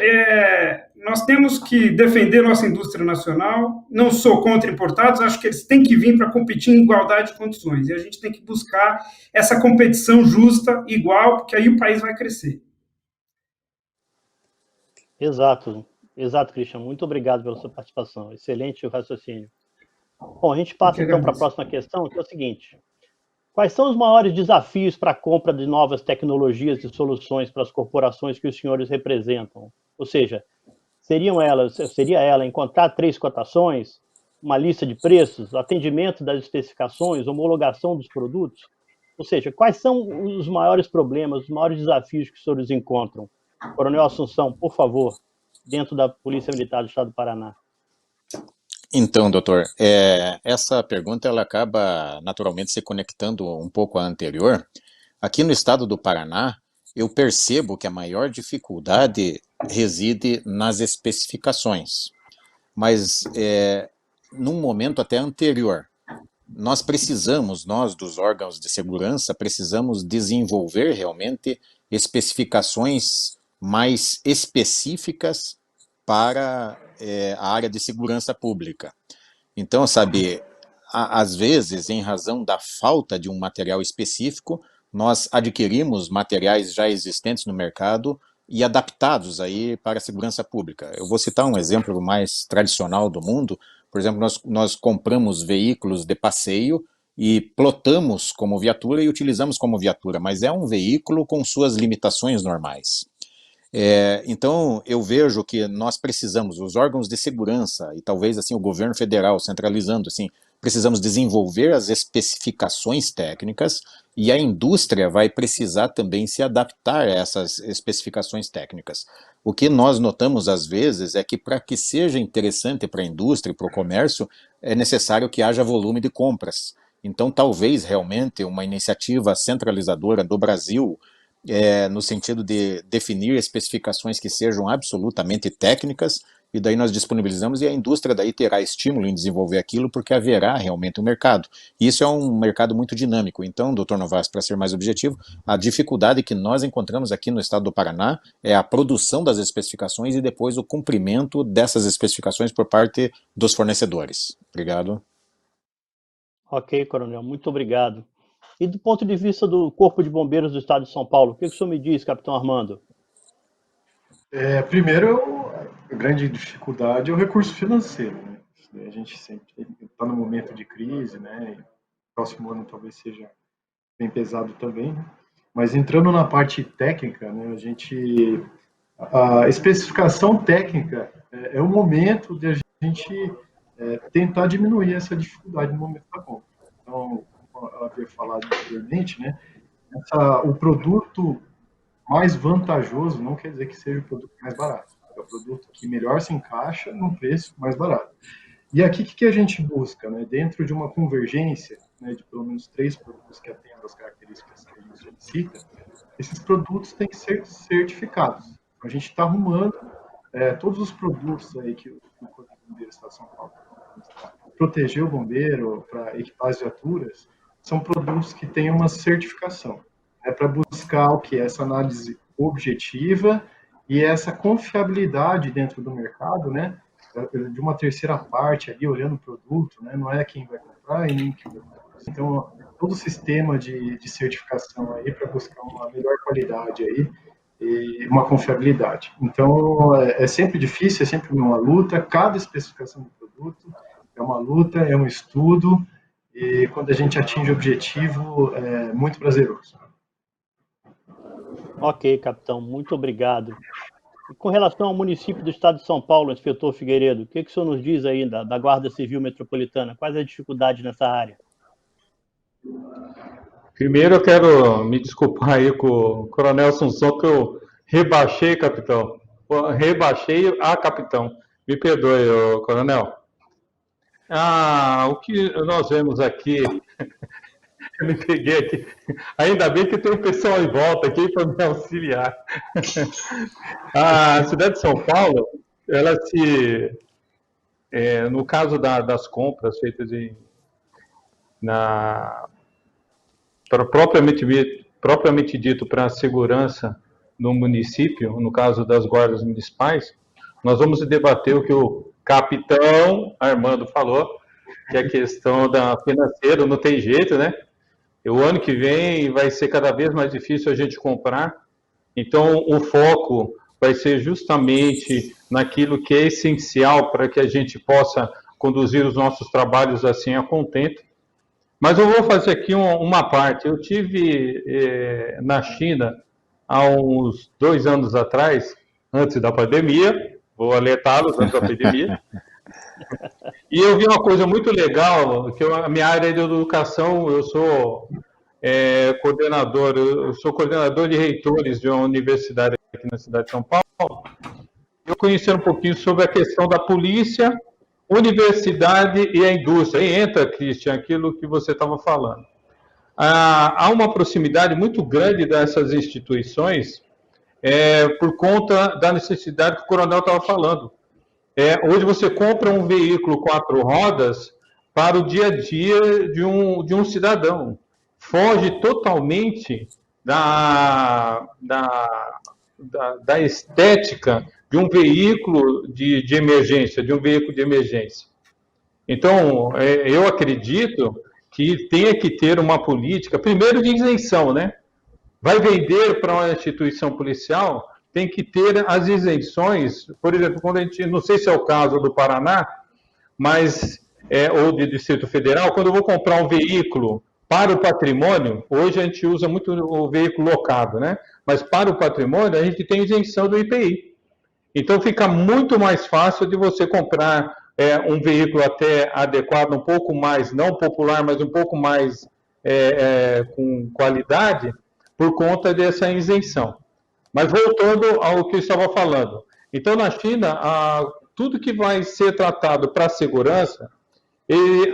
nós temos que defender nossa indústria nacional. Não sou contra importados, acho que eles têm que vir para competir em igualdade de condições, e a gente tem que buscar essa competição justa, igual, porque aí o país vai crescer. Exato, Christian. Muito obrigado pela sua participação. Excelente o raciocínio. Bom, a gente passa então para a próxima questão, que é o seguinte: quais são os maiores desafios para a compra de novas tecnologias e soluções para as corporações que os senhores representam? Ou seja, seria ela encontrar 3 cotações, uma lista de preços, atendimento das especificações, homologação dos produtos? Ou seja, quais são os maiores problemas, os maiores desafios que os senhores encontram? Coronel Assunção, por favor, dentro da Polícia Militar do Estado do Paraná. Então, doutor, essa pergunta ela acaba naturalmente se conectando um pouco à anterior. Aqui no estado do Paraná, eu percebo que a maior dificuldade reside nas especificações, mas num momento até anterior, nós dos órgãos de segurança, precisamos desenvolver realmente especificações mais específicas para a área de segurança pública. Então, sabe, às vezes, em razão da falta de um material específico, nós adquirimos materiais já existentes no mercado e adaptados aí para a segurança pública. Eu vou citar um exemplo mais tradicional do mundo. Por exemplo, nós compramos veículos de passeio e plotamos como viatura e utilizamos como viatura, mas é um veículo com suas limitações normais. Então, eu vejo que nós precisamos, os órgãos de segurança e talvez assim o governo federal centralizando assim precisamos desenvolver as especificações técnicas e a indústria vai precisar também se adaptar a essas especificações técnicas. O que nós notamos às vezes é que para que seja interessante para a indústria e para o comércio, é necessário que haja volume de compras. Então, talvez realmente uma iniciativa centralizadora do Brasil, no sentido de definir especificações que sejam absolutamente técnicas, e daí nós disponibilizamos e a indústria daí terá estímulo em desenvolver aquilo, porque haverá realmente um mercado. E isso é um mercado muito dinâmico. Então, doutor Novas, para ser mais objetivo, a dificuldade que nós encontramos aqui no estado do Paraná é a produção das especificações e depois o cumprimento dessas especificações por parte dos fornecedores. Obrigado. Ok, coronel, muito obrigado. E do ponto de vista do Corpo de Bombeiros do Estado de São Paulo, o que o senhor me diz, capitão Armando? Primeiro, a grande dificuldade é o recurso financeiro, né? A gente sempre está no momento de crise, né? E próximo ano talvez seja bem pesado também, né? Mas entrando na parte técnica, né? A especificação técnica é o momento de a gente tentar diminuir essa dificuldade no momento da compra. Então, como eu havia falado anteriormente, né? O produto mais vantajoso não quer dizer que seja o produto mais barato. É o produto que melhor se encaixa num preço mais barato. E aqui, o que a gente busca? Né? Dentro de uma convergência, né, de pelo menos 3 produtos que atendem às características que a gente solicita, esses produtos têm que ser certificados. A gente está arrumando todos os produtos aí que o Corpo de Bombeiros do Estado de São Paulo proteger o bombeiro, para equipar as viaturas, são produtos que têm uma certificação. Para buscar o que? Essa análise objetiva e essa confiabilidade dentro do mercado, né? De uma terceira parte ali olhando o produto, né? Não é quem vai comprar e nem quem vai comprar. Então, todo o sistema de certificação aí para buscar uma melhor qualidade aí e uma confiabilidade. Então, é sempre difícil, é sempre uma luta. Cada especificação do produto é uma luta, é um estudo e quando a gente atinge o objetivo é muito prazeroso. Ok, capitão, muito obrigado. E com relação ao município do estado de São Paulo, inspetor Figueiredo, o que o senhor nos diz aí da Guarda Civil Metropolitana? Quais as dificuldades nessa área? Primeiro eu quero me desculpar aí com o Coronel Assunção, que eu rebaixei, capitão. Rebaixei a capitão. Me perdoe, Coronel. O que nós vemos aqui... Eu me peguei aqui. Ainda bem que tem um pessoal em volta aqui para me auxiliar. A cidade de São Paulo, ela no caso das compras feitas propriamente dito para a segurança no município, no caso das guardas municipais, nós vamos debater o que o capitão Armando falou, que é a questão da financeira, não tem jeito, né? O ano que vem vai ser cada vez mais difícil a gente comprar, então o foco vai ser justamente naquilo que é essencial para que a gente possa conduzir os nossos trabalhos assim a contento. Mas eu vou fazer aqui uma parte. Eu tive na China há uns 2 anos atrás, antes da pandemia, vou alertá-los antes da pandemia, e eu vi uma coisa muito legal, que a minha área de educação, eu sou coordenador de reitores de uma universidade aqui na cidade de São Paulo. Eu conheci um pouquinho sobre a questão da polícia, universidade e a indústria. E entra, Christian, aquilo que você estava falando. Há uma proximidade muito grande dessas instituições por conta da necessidade que o coronel estava falando. Hoje você compra um veículo 4 rodas para o dia a dia de um cidadão. Foge totalmente da estética de um veículo de emergência, Então, eu acredito que tenha que ter uma política, primeiro de isenção, né? Vai vender para uma instituição policial, tem que ter as isenções, por exemplo, quando a gente, não sei se é o caso do Paraná, mas, ou do Distrito Federal, quando eu vou comprar um veículo para o patrimônio, hoje a gente usa muito o veículo locado, né? Mas para o patrimônio, a gente tem isenção do IPI. Então, fica muito mais fácil de você comprar um veículo até adequado, um pouco mais, não popular, mas um pouco mais com qualidade, por conta dessa isenção. Mas voltando ao que eu estava falando. Então, na China, tudo que vai ser tratado para a segurança,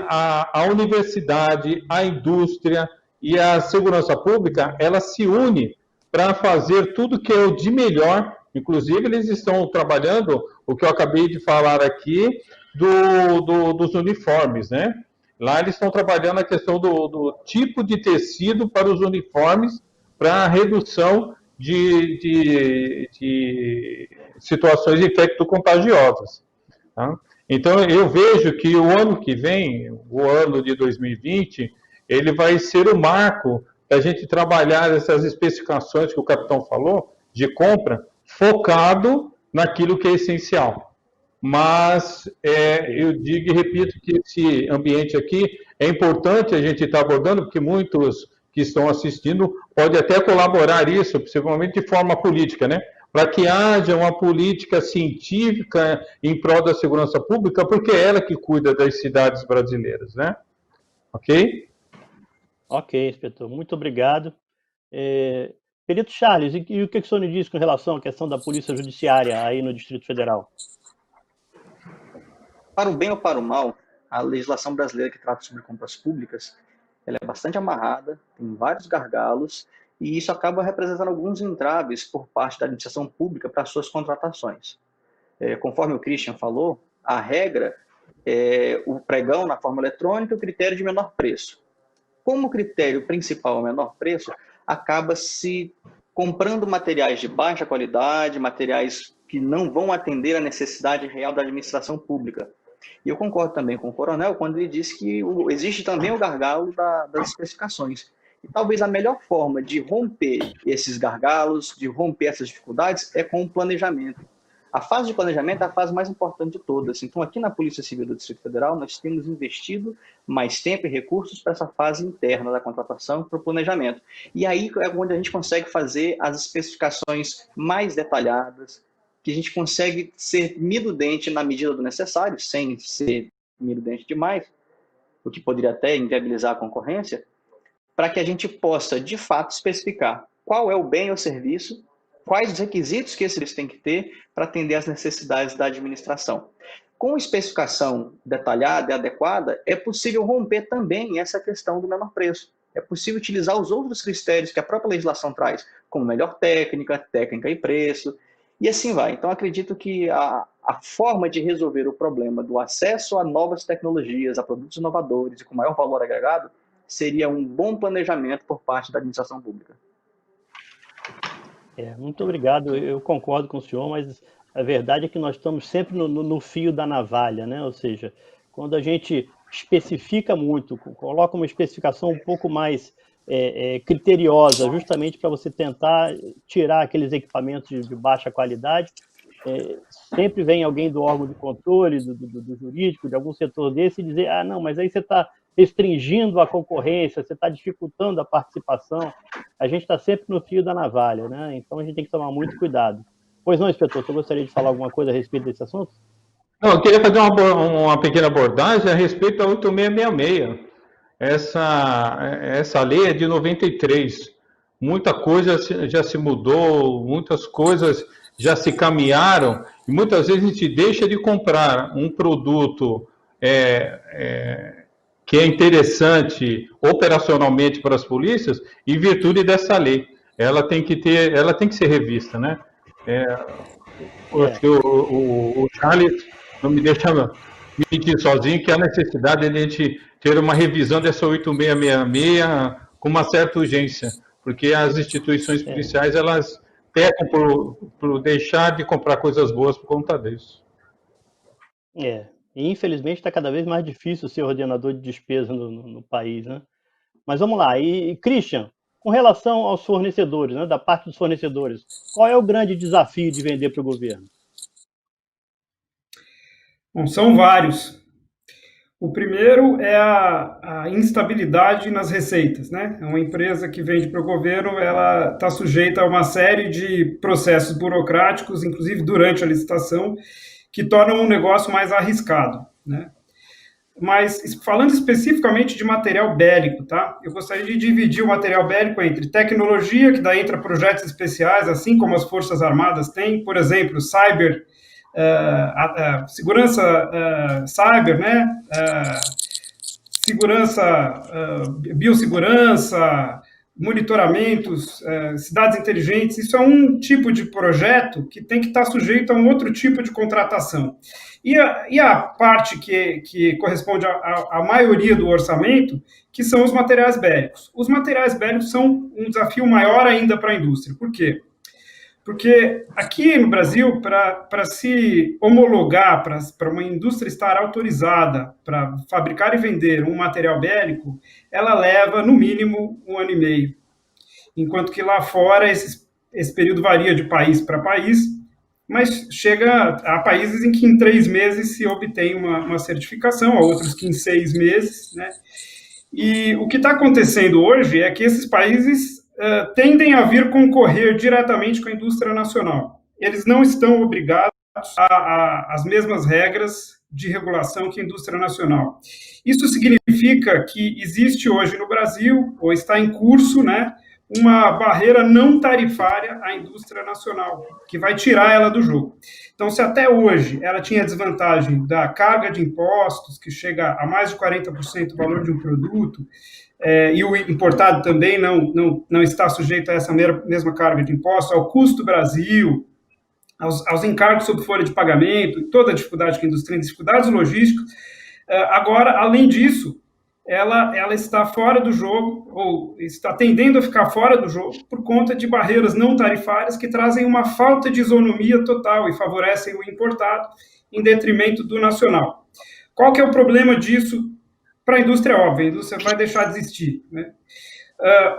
a universidade, a indústria e a segurança pública, ela se une para fazer tudo que é o de melhor. Inclusive, eles estão trabalhando, o que eu acabei de falar aqui, dos uniformes, né? Lá eles estão trabalhando a questão do tipo de tecido para os uniformes, para a redução de situações infecto-contagiosas. Tá? Então, eu vejo que o ano que vem, o ano de 2020, ele vai ser o marco da gente trabalhar essas especificações que o capitão falou, de compra, focado naquilo que é essencial. Mas eu digo e repito que esse ambiente aqui é importante a gente estar abordando, porque muitos que estão assistindo podem até colaborar isso, principalmente de forma política, né? Para que haja uma política científica em prol da segurança pública, porque é ela que cuida das cidades brasileiras, né? Ok? Ok, inspetor, muito obrigado. Perito Charles, e o que o senhor me diz com relação à questão da polícia judiciária aí no Distrito Federal? Para o bem ou para o mal, a legislação brasileira que trata sobre compras públicas, ela é bastante amarrada, tem vários gargalos, e isso acaba representando alguns entraves por parte da administração pública para suas contratações. Conforme o Christian falou, a regra é o pregão na forma eletrônica e o critério de menor preço. Como o critério principal é o menor preço, acaba se comprando materiais de baixa qualidade, materiais que não vão atender à necessidade real da administração pública. E eu concordo também com o coronel quando ele disse que existe também o gargalo das especificações. E talvez a melhor forma de romper esses gargalos, de romper essas dificuldades, é com o planejamento. A fase de planejamento é a fase mais importante de todas. Então, aqui na Polícia Civil do Distrito Federal, nós temos investido mais tempo e recursos para essa fase interna da contratação, para o planejamento. E aí é onde a gente consegue fazer as especificações mais detalhadas, que a gente consegue ser midudente na medida do necessário, sem ser midudente demais, o que poderia até inviabilizar a concorrência, para que a gente possa, de fato, especificar qual é o bem ou serviço, quais os requisitos que esse serviço tem que ter para atender às necessidades da administração. Com especificação detalhada e adequada, é possível romper também essa questão do menor preço. É possível utilizar os outros critérios que a própria legislação traz, como melhor técnica e preço, e assim vai. Então, acredito que a forma de resolver o problema do acesso a novas tecnologias, a produtos inovadores e com maior valor agregado, seria um bom planejamento por parte da administração pública. Muito obrigado, eu concordo com o senhor, mas a verdade é que nós estamos sempre no fio da navalha, né? Ou seja, quando a gente especifica muito, coloca uma especificação um pouco mais criteriosa, justamente para você tentar tirar aqueles equipamentos de baixa qualidade, sempre vem alguém do órgão de controle, do jurídico, de algum setor desse, e dizer, não, mas aí você está restringindo a concorrência, você está dificultando a participação. A gente está sempre no fio da navalha, né? Então a gente tem que tomar muito cuidado. Pois não, inspetor, você gostaria de falar alguma coisa a respeito desse assunto? Não, eu queria fazer uma pequena abordagem a respeito da 8666. Essa lei é de 93. Muita coisa já se mudou, muitas coisas já se caminharam, e muitas vezes a gente deixa de comprar um produto que é interessante operacionalmente para as polícias, em virtude dessa lei. Ela tem que ser revista, né? Acho que o Charles não me deixa mentir sozinho, que há necessidade de a gente ter uma revisão dessa 8666 com uma certa urgência, porque as instituições policiais, elas pecam por deixar de comprar coisas boas por conta disso. E infelizmente está cada vez mais difícil ser ordenador de despesa no país, né? Mas vamos lá, e Christian, com relação aos fornecedores, né, da parte dos fornecedores, qual é o grande desafio de vender para o governo? Bom, são vários. O primeiro é a instabilidade nas receitas, né? É uma empresa que vende para o governo, ela está sujeita a uma série de processos burocráticos, inclusive durante a licitação, que tornam o negócio mais arriscado, né? Mas, falando especificamente de material bélico, tá? Eu gostaria de dividir o material bélico entre tecnologia, que daí entra projetos especiais, assim como as Forças Armadas têm, por exemplo, cyber, segurança cyber, né? Segurança, biossegurança, monitoramentos, cidades inteligentes. Isso é um tipo de projeto que tem que estar sujeito a um outro tipo de contratação. E a parte que corresponde à maioria do orçamento, que são os materiais bélicos. Os materiais bélicos são um desafio maior ainda para a indústria. Por quê? Porque aqui no Brasil, para se homologar, para uma indústria estar autorizada para fabricar e vender um material bélico, ela leva, no mínimo, 1 ano e meio. Enquanto que lá fora, esse período varia de país para país, mas chega a países em que em 3 meses se obtém uma certificação, a outros que em 6 meses, né? E o que está acontecendo hoje é que esses países tendem a vir concorrer diretamente com a indústria nacional. Eles não estão obrigados às mesmas regras de regulação que a indústria nacional. Isso significa que existe hoje no Brasil, ou está em curso, né, uma barreira não tarifária à indústria nacional, que vai tirar ela do jogo. Então, se até hoje ela tinha a desvantagem da carga de impostos, que chega a mais de 40% do valor de um produto, e o importado também não está sujeito a essa mesma carga de impostos, ao custo do Brasil, aos encargos sob folha de pagamento, toda a dificuldade que a indústria tem, dificuldades logísticas. Agora, além disso, ela está fora do jogo, ou está tendendo a ficar fora do jogo, por conta de barreiras não tarifárias que trazem uma falta de isonomia total e favorecem o importado em detrimento do nacional. Qual que é o problema disso para a indústria? Óbvio, a indústria vai deixar de existir, né?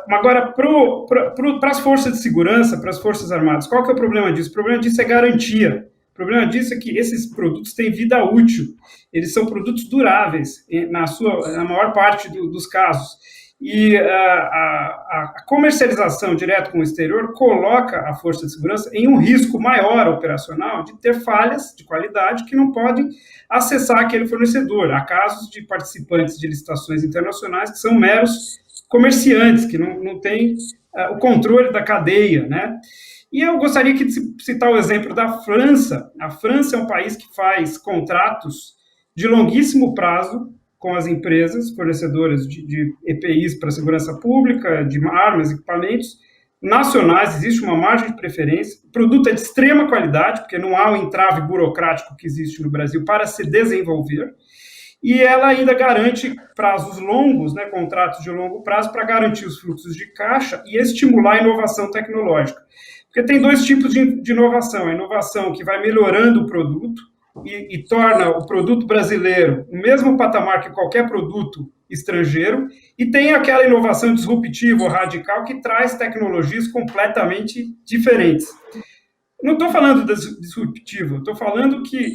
Agora, para as forças de segurança, para as Forças Armadas, qual que é o problema disso? O problema disso é garantia. O problema disso é que esses produtos têm vida útil. Eles são produtos duráveis, na maior parte dos casos. E a comercialização direto com o exterior coloca a força de segurança em um risco maior operacional de ter falhas de qualidade que não podem acessar aquele fornecedor. Há casos de participantes de licitações internacionais que são meros comerciantes, que não têm o controle da cadeia, né? E eu gostaria de citar o exemplo da França. A França é um país que faz contratos de longuíssimo prazo com as empresas fornecedoras de EPIs para segurança pública, de armas, equipamentos nacionais, existe uma margem de preferência, o produto é de extrema qualidade, porque não há o entrave burocrático que existe no Brasil para se desenvolver, e ela ainda garante prazos longos, né, contratos de longo prazo, para garantir os fluxos de caixa e estimular a inovação tecnológica. Porque tem 2 tipos de inovação, a inovação que vai melhorando o produto e torna o produto brasileiro no mesmo patamar que qualquer produto estrangeiro, e tem aquela inovação disruptiva ou radical que traz tecnologias completamente diferentes. Não estou falando disruptivo, estou falando que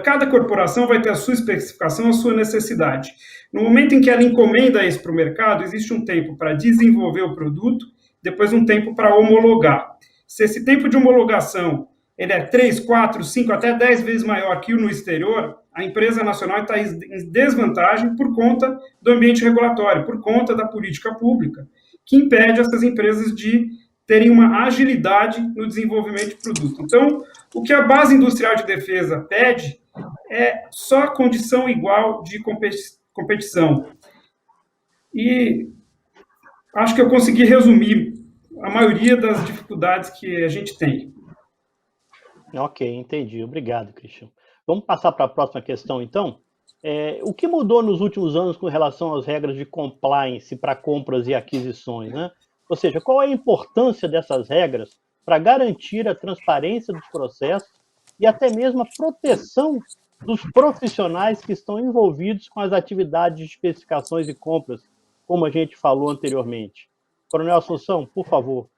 cada corporação vai ter a sua especificação, a sua necessidade. No momento em que ela encomenda isso para o mercado, existe um tempo para desenvolver o produto, depois um tempo para homologar. Se esse tempo de homologação ele é 3, 4, 5, até 10 vezes maior que o no exterior, a empresa nacional está em desvantagem por conta do ambiente regulatório, por conta da política pública, que impede essas empresas de terem uma agilidade no desenvolvimento de produto. Então, o que a base industrial de defesa pede é só condição igual de competição. E acho que eu consegui resumir a maioria das dificuldades que a gente tem. Ok, entendi. Obrigado, Cristian. Vamos passar para a próxima questão, então. O que mudou nos últimos anos com relação às regras de compliance para compras e aquisições, né? Ou seja, qual é a importância dessas regras para garantir a transparência dos processos e até mesmo a proteção dos profissionais que estão envolvidos com as atividades de especificações e compras, como a gente falou anteriormente? Coronel Assunção, por favor.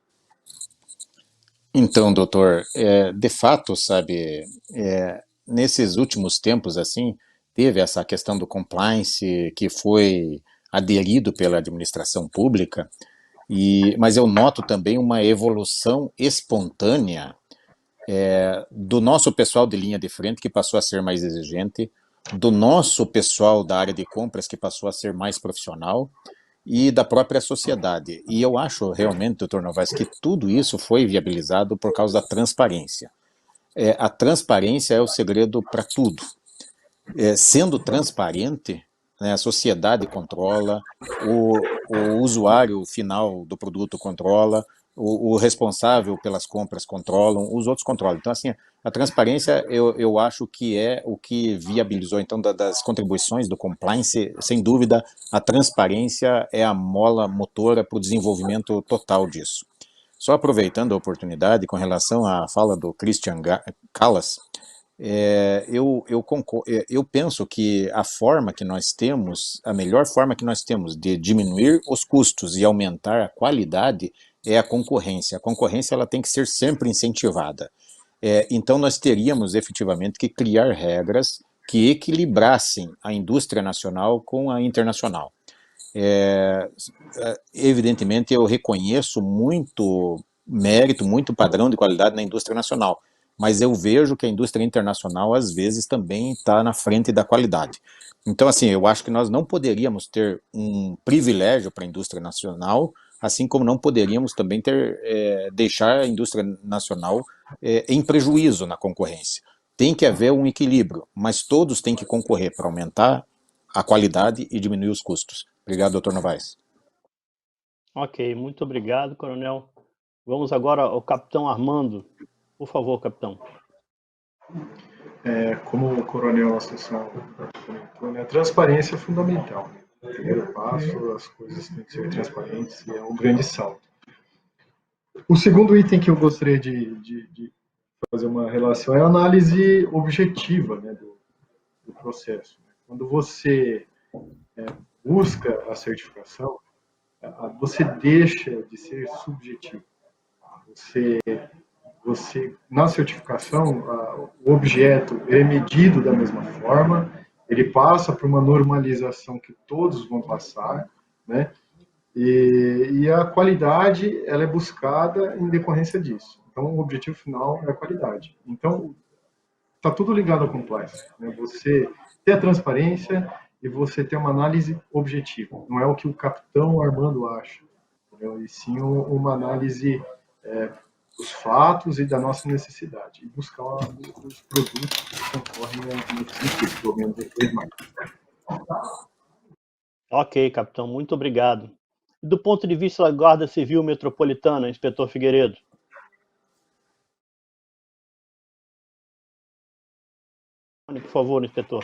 Então, doutor, de fato, sabe, nesses últimos tempos, assim, teve essa questão do compliance que foi aderido pela administração pública, mas eu noto também uma evolução espontânea do nosso pessoal de linha de frente, que passou a ser mais exigente, do nosso pessoal da área de compras, que passou a ser mais profissional, e da própria sociedade. E eu acho realmente, doutor Novaes, que tudo isso foi viabilizado por causa da transparência. A transparência é o segredo para tudo. Sendo transparente, né, a sociedade controla, o usuário final do produto controla, o responsável pelas compras controlam, os outros controlam. Então, assim, a transparência eu acho que é o que viabilizou, então, das contribuições do compliance, sem dúvida, a transparência é a mola motora para o desenvolvimento total disso. Só aproveitando a oportunidade, com relação à fala do Christian Callas, eu penso que a forma que nós temos, a melhor forma que nós temos de diminuir os custos e aumentar a qualidade é a concorrência. A concorrência ela tem que ser sempre incentivada. Então nós teríamos efetivamente que criar regras que equilibrassem a indústria nacional com a internacional. Evidentemente eu reconheço muito mérito, muito padrão de qualidade na indústria nacional, mas eu vejo que a indústria internacional às vezes também está na frente da qualidade. Então, assim, eu acho que nós não poderíamos ter um privilégio para a indústria nacional, assim como não poderíamos também deixar a indústria nacional em prejuízo na concorrência. Tem que haver um equilíbrio, mas todos têm que concorrer para aumentar a qualidade e diminuir os custos. Obrigado, doutor Novaes. Ok, muito obrigado, coronel. Vamos agora ao capitão Armando. Por favor, capitão. Como o coronel na sessão comentou, né, a transparência é fundamental. O primeiro passo, as coisas têm que ser transparentes e é um grande salto. O segundo item que eu gostaria de fazer uma relação é a análise objetiva, né, do processo. Quando você busca a certificação, você deixa de ser subjetivo. Você, na certificação, o objeto é medido da mesma forma, ele passa por uma normalização que todos vão passar, né? E a qualidade ela é buscada em decorrência disso. Então, o objetivo final é a qualidade. Então, está tudo ligado ao compliance, né? Você ter a transparência e você ter uma análise objetiva. Não é o que o capitão Armando acha, entendeu? E sim uma análise dos fatos e da nossa necessidade, e buscar os produtos que concorrem nesse sentido, pelo menos depois mais. Ok, capitão, muito obrigado. E do ponto de vista da Guarda Civil Metropolitana, inspetor Figueiredo? Por favor, inspetor.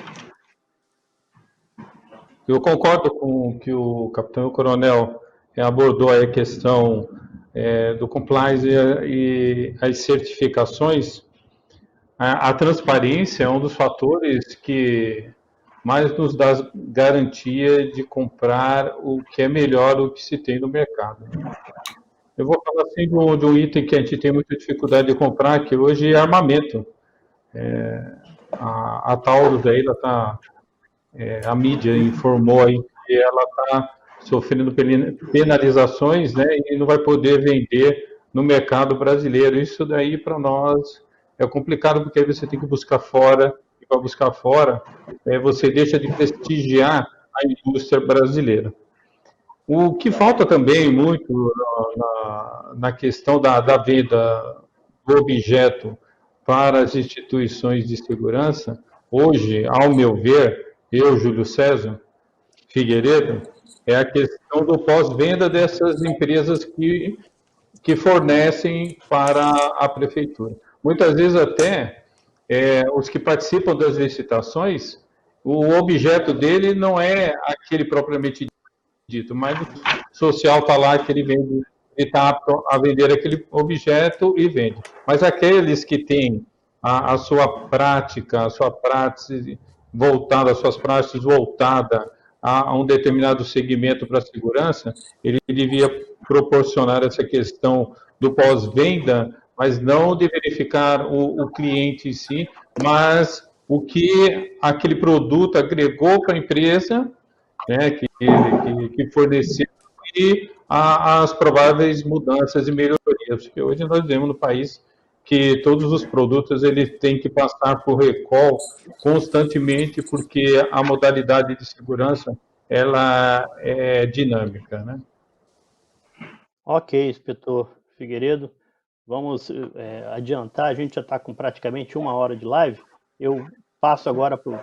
Eu concordo com o que o capitão e o coronel abordou aí a questão do compliance e as certificações. A transparência é um dos fatores que mais nos dá garantia de comprar o que é melhor, o que se tem no mercado. Eu vou falar assim de um item que a gente tem muita dificuldade de comprar, que hoje é armamento. A Taurus aí, ela tá, a mídia informou aí que ela está sofrendo penalizações, né, e não vai poder vender no mercado brasileiro. Isso daí para nós é complicado, porque aí você tem que buscar fora, e para buscar fora, você deixa de prestigiar a indústria brasileira. O que falta também muito na questão da venda do objeto para as instituições de segurança, hoje, ao meu ver, eu, Júlio César Figueiredo, é a questão do pós-venda dessas empresas que fornecem para a prefeitura. Muitas vezes até os que participam das licitações, o objeto dele não é aquele propriamente dito, mas o social está lá que ele vende, ele está apto a vender aquele objeto e vende. Mas aqueles que têm a sua prática, as suas práticas voltadas a um determinado segmento para a segurança, ele devia proporcionar essa questão do pós-venda, mas não de verificar o cliente em si, mas o que aquele produto agregou para a empresa, né, que forneceu, e as prováveis mudanças e melhorias, porque hoje nós vemos no país que todos os produtos eles têm que passar por recall constantemente, porque a modalidade de segurança ela é dinâmica, né? Ok, inspetor Figueiredo, vamos adiantar, a gente já está com praticamente 1 hora de live. Eu passo agora para o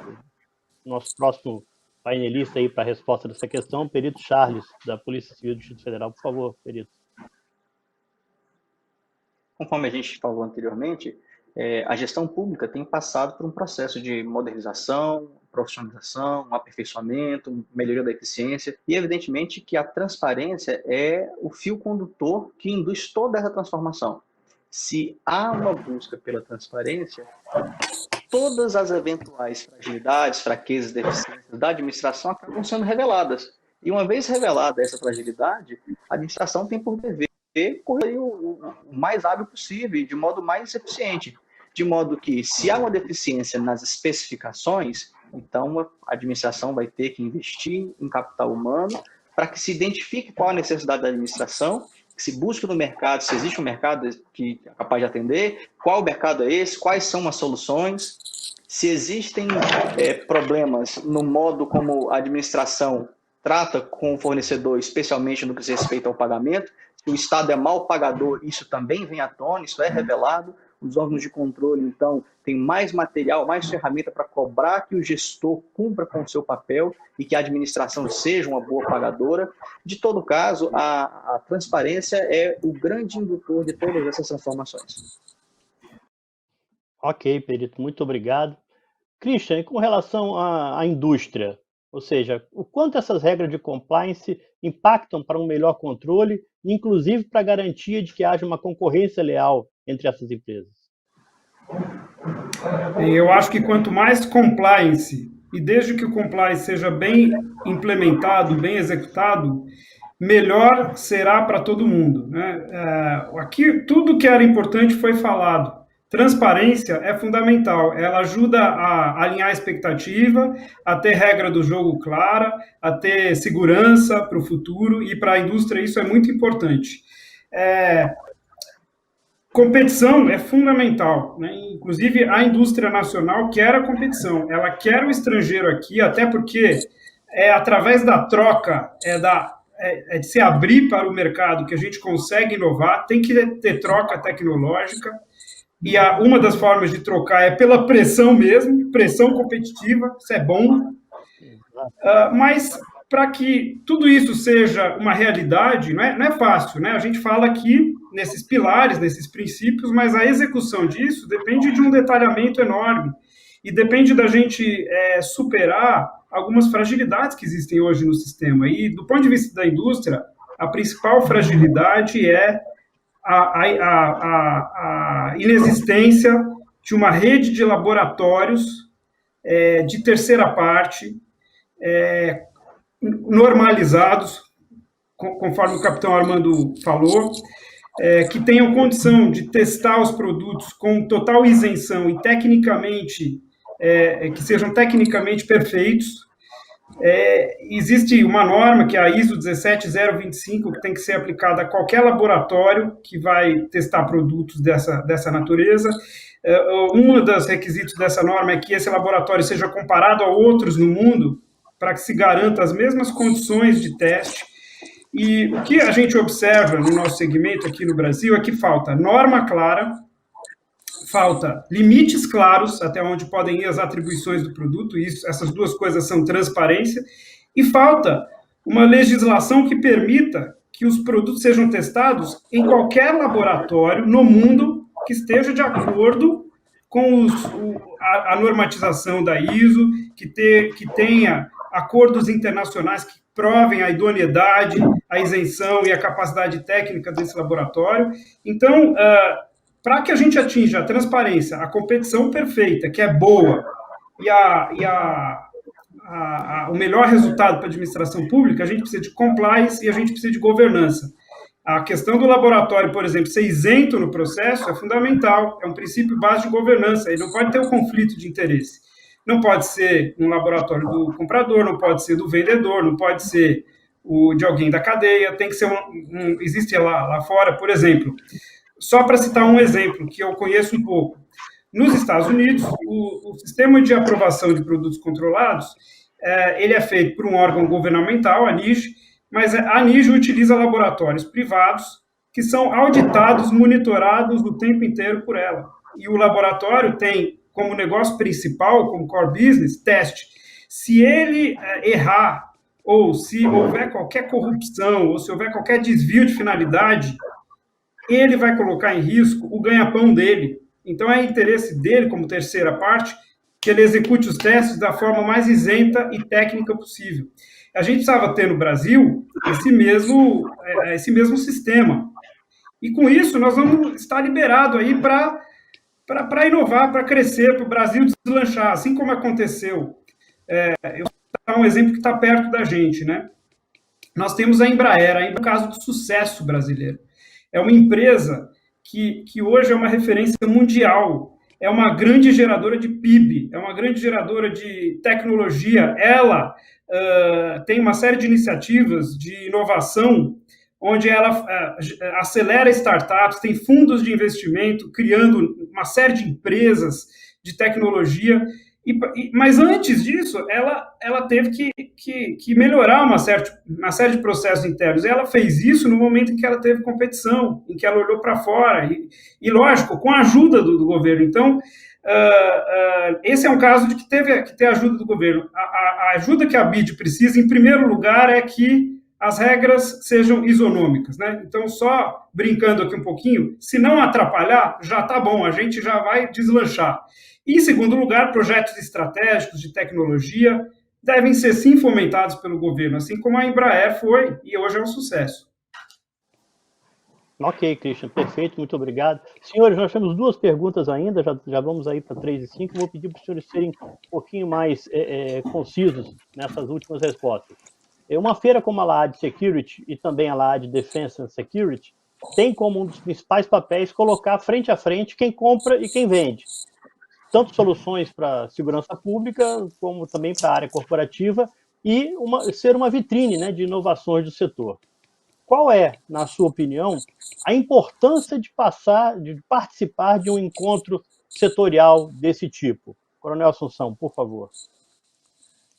nosso próximo painelista aí para a resposta dessa questão, o perito Charles, da Polícia Civil do Distrito Federal. Por favor, perito. Conforme a gente falou anteriormente, a gestão pública tem passado por um processo de modernização, profissionalização, aperfeiçoamento, melhoria da eficiência, e evidentemente que a transparência é o fio condutor que induz toda essa transformação. Se há uma busca pela transparência, todas as eventuais fragilidades, fraquezas, deficiências da administração acabam sendo reveladas. E uma vez revelada essa fragilidade, a administração tem por dever correr o mais hábil possível, de modo mais eficiente. De modo que, se há uma deficiência nas especificações, então a administração vai ter que investir em capital humano para que se identifique qual a necessidade da administração, que se busque no mercado, se existe um mercado que é capaz de atender, qual mercado é esse, quais são as soluções, se existem problemas no modo como a administração trata com o fornecedor, especialmente no que diz respeito ao pagamento. Se o Estado é mau pagador, isso também vem à tona, isso é revelado. Os órgãos de controle, então, têm mais material, mais ferramenta para cobrar que o gestor cumpra com o seu papel e que a administração seja uma boa pagadora. De todo caso, a transparência é o grande indutor de todas essas transformações. Ok, perito, muito obrigado. Christian, com relação à indústria, ou seja, o quanto essas regras de compliance impactam para um melhor controle, inclusive para a garantia de que haja uma concorrência leal entre essas empresas? Eu acho que quanto mais compliance, e desde que o compliance seja bem implementado, bem executado, melhor será para todo mundo, né? Aqui tudo que era importante foi falado. Transparência é fundamental, ela ajuda a alinhar a expectativa, a ter regra do jogo clara, a ter segurança para o futuro, e para a indústria isso é muito importante. Competição é fundamental, né? Inclusive a indústria nacional quer a competição, ela quer o estrangeiro aqui, até porque é através da troca, de se abrir para o mercado que a gente consegue inovar, tem que ter troca tecnológica. E uma das formas de trocar é pela pressão mesmo, pressão competitiva, isso é bom. Mas para que tudo isso seja uma realidade, não é fácil, né? A gente fala aqui nesses pilares, nesses princípios, mas a execução disso depende de um detalhamento enorme e depende da gente superar algumas fragilidades que existem hoje no sistema. E do ponto de vista da indústria, a principal fragilidade é a inexistência de uma rede de laboratórios de terceira parte, normalizados, conforme o capitão Armando falou, que tenham condição de testar os produtos com total isenção e tecnicamente, que sejam tecnicamente perfeitos. Existe uma norma, que é a ISO 17025, que tem que ser aplicada a qualquer laboratório que vai testar produtos dessa natureza. Um dos requisitos dessa norma é que esse laboratório seja comparado a outros no mundo, para que se garanta as mesmas condições de teste. E o que a gente observa no nosso segmento aqui no Brasil é que falta norma clara, falta limites claros até onde podem ir as atribuições do produto, essas duas coisas são transparência, e falta uma legislação que permita que os produtos sejam testados em qualquer laboratório no mundo que esteja de acordo com a normatização da ISO, que tenha acordos internacionais que provem a idoneidade, a isenção e a capacidade técnica desse laboratório. Então, para que a gente atinja a transparência, a competição perfeita, que é boa, e o melhor resultado para a administração pública, a gente precisa de compliance e a gente precisa de governança. A questão do laboratório, por exemplo, ser isento no processo é fundamental, é um princípio básico de governança, ele não pode ter um conflito de interesse. Não pode ser um laboratório do comprador, não pode ser do vendedor, não pode ser de alguém da cadeia, tem que ser existe lá fora, por exemplo, Só para citar um exemplo que eu conheço um pouco. Nos Estados Unidos, o sistema de aprovação de produtos controlados, ele é feito por um órgão governamental, a NIJ, mas a NIJ utiliza laboratórios privados que são auditados, monitorados o tempo inteiro por ela. E o laboratório tem como negócio principal, como core business, teste. Se ele errar, ou se houver qualquer corrupção, ou se houver qualquer desvio de finalidade, ele vai colocar em risco o ganha-pão dele. Então, é interesse dele, como terceira parte, que ele execute os testes da forma mais isenta e técnica possível. A gente precisava ter no Brasil esse mesmo sistema. E com isso, nós vamos estar liberados aí para inovar, para crescer, para o Brasil deslanchar, assim como aconteceu. Eu vou dar um exemplo que está perto da gente, né? Nós temos a Embraer, aí no caso do sucesso brasileiro. É uma empresa que hoje é uma referência mundial, é uma grande geradora de PIB, é uma grande geradora de tecnologia. Ela tem uma série de iniciativas de inovação, onde ela acelera startups, tem fundos de investimento, criando uma série de empresas de tecnologia. Mas antes disso, ela teve que melhorar uma série de processos internos. E ela fez isso no momento em que ela teve competição, em que ela olhou para fora, e, lógico, com a ajuda do governo. Então, esse é um caso de que teve que ter ajuda do governo. A ajuda que a BID precisa, em primeiro lugar, é que as regras sejam isonômicas, né? Então, só brincando aqui um pouquinho, se não atrapalhar, já está bom, a gente já vai deslanchar. E, em segundo lugar, projetos estratégicos de tecnologia devem ser, sim, fomentados pelo governo, assim como a Embraer foi e hoje é um sucesso. Ok, Christian, perfeito, muito obrigado. Senhores, nós temos duas perguntas ainda, já vamos aí para 3 e 5, vou pedir para os senhores serem um pouquinho mais concisos nessas últimas respostas. Uma feira como a LAAD Security e também a LAAD Defense and Security tem como um dos principais papéis colocar frente a frente quem compra e quem vende. Tanto soluções para segurança pública, como também para a área corporativa, e ser uma vitrine, né, de inovações do setor. Qual é, na sua opinião, a importância de participar de um encontro setorial desse tipo? Coronel Assunção, por favor.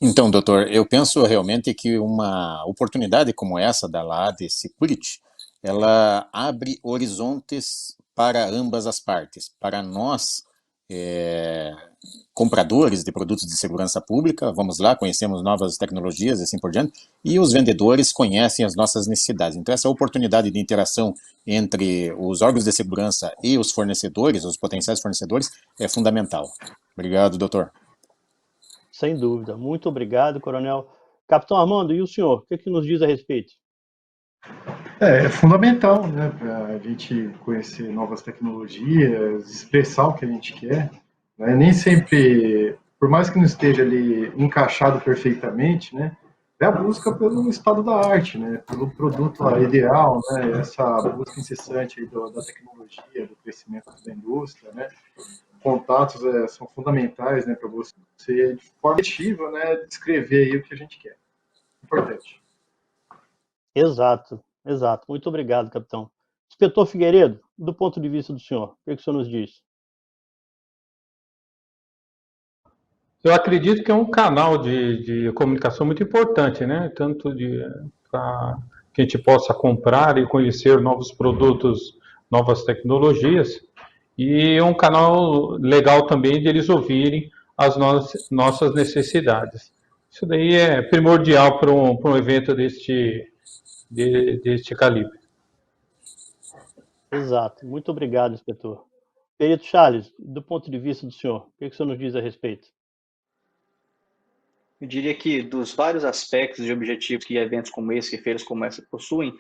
Então, doutor, eu penso realmente que uma oportunidade como essa da LAAD Security, ela abre horizontes para ambas as partes. Para nós, compradores de produtos de segurança pública, vamos lá, conhecemos novas tecnologias e assim por diante, e os vendedores conhecem as nossas necessidades. Então, essa oportunidade de interação entre os órgãos de segurança e os fornecedores, os potenciais fornecedores, é fundamental. Obrigado, doutor. Sem dúvida. Muito obrigado, coronel. Capitão Armando, e o senhor? O que nos diz a respeito? É fundamental, né, para a gente conhecer novas tecnologias, expressar o que a gente quer. Né? Nem sempre, por mais que não esteja ali encaixado perfeitamente, né, é a busca pelo estado da arte, né, pelo produto ideal, né, essa busca incessante aí da tecnologia, do crescimento da indústria, né. Contatos são fundamentais, né, para você, de forma ativa, né, descrever aí o que a gente quer. Importante. Exato. Muito obrigado, capitão. Inspetor Figueiredo, do ponto de vista do senhor, o que o senhor nos diz? Eu acredito que é um canal de comunicação muito importante, né? Tanto para que a gente possa comprar e conhecer novos produtos, novas tecnologias, e um canal legal também de eles ouvirem as nossas necessidades. Isso daí é primordial para um evento deste calibre. Exato. Muito obrigado, inspetor. Perito Charles, do ponto de vista do senhor, o que o senhor nos diz a respeito? Eu diria que dos vários aspectos e objetivos que eventos como esse, que feiras como essa possuem,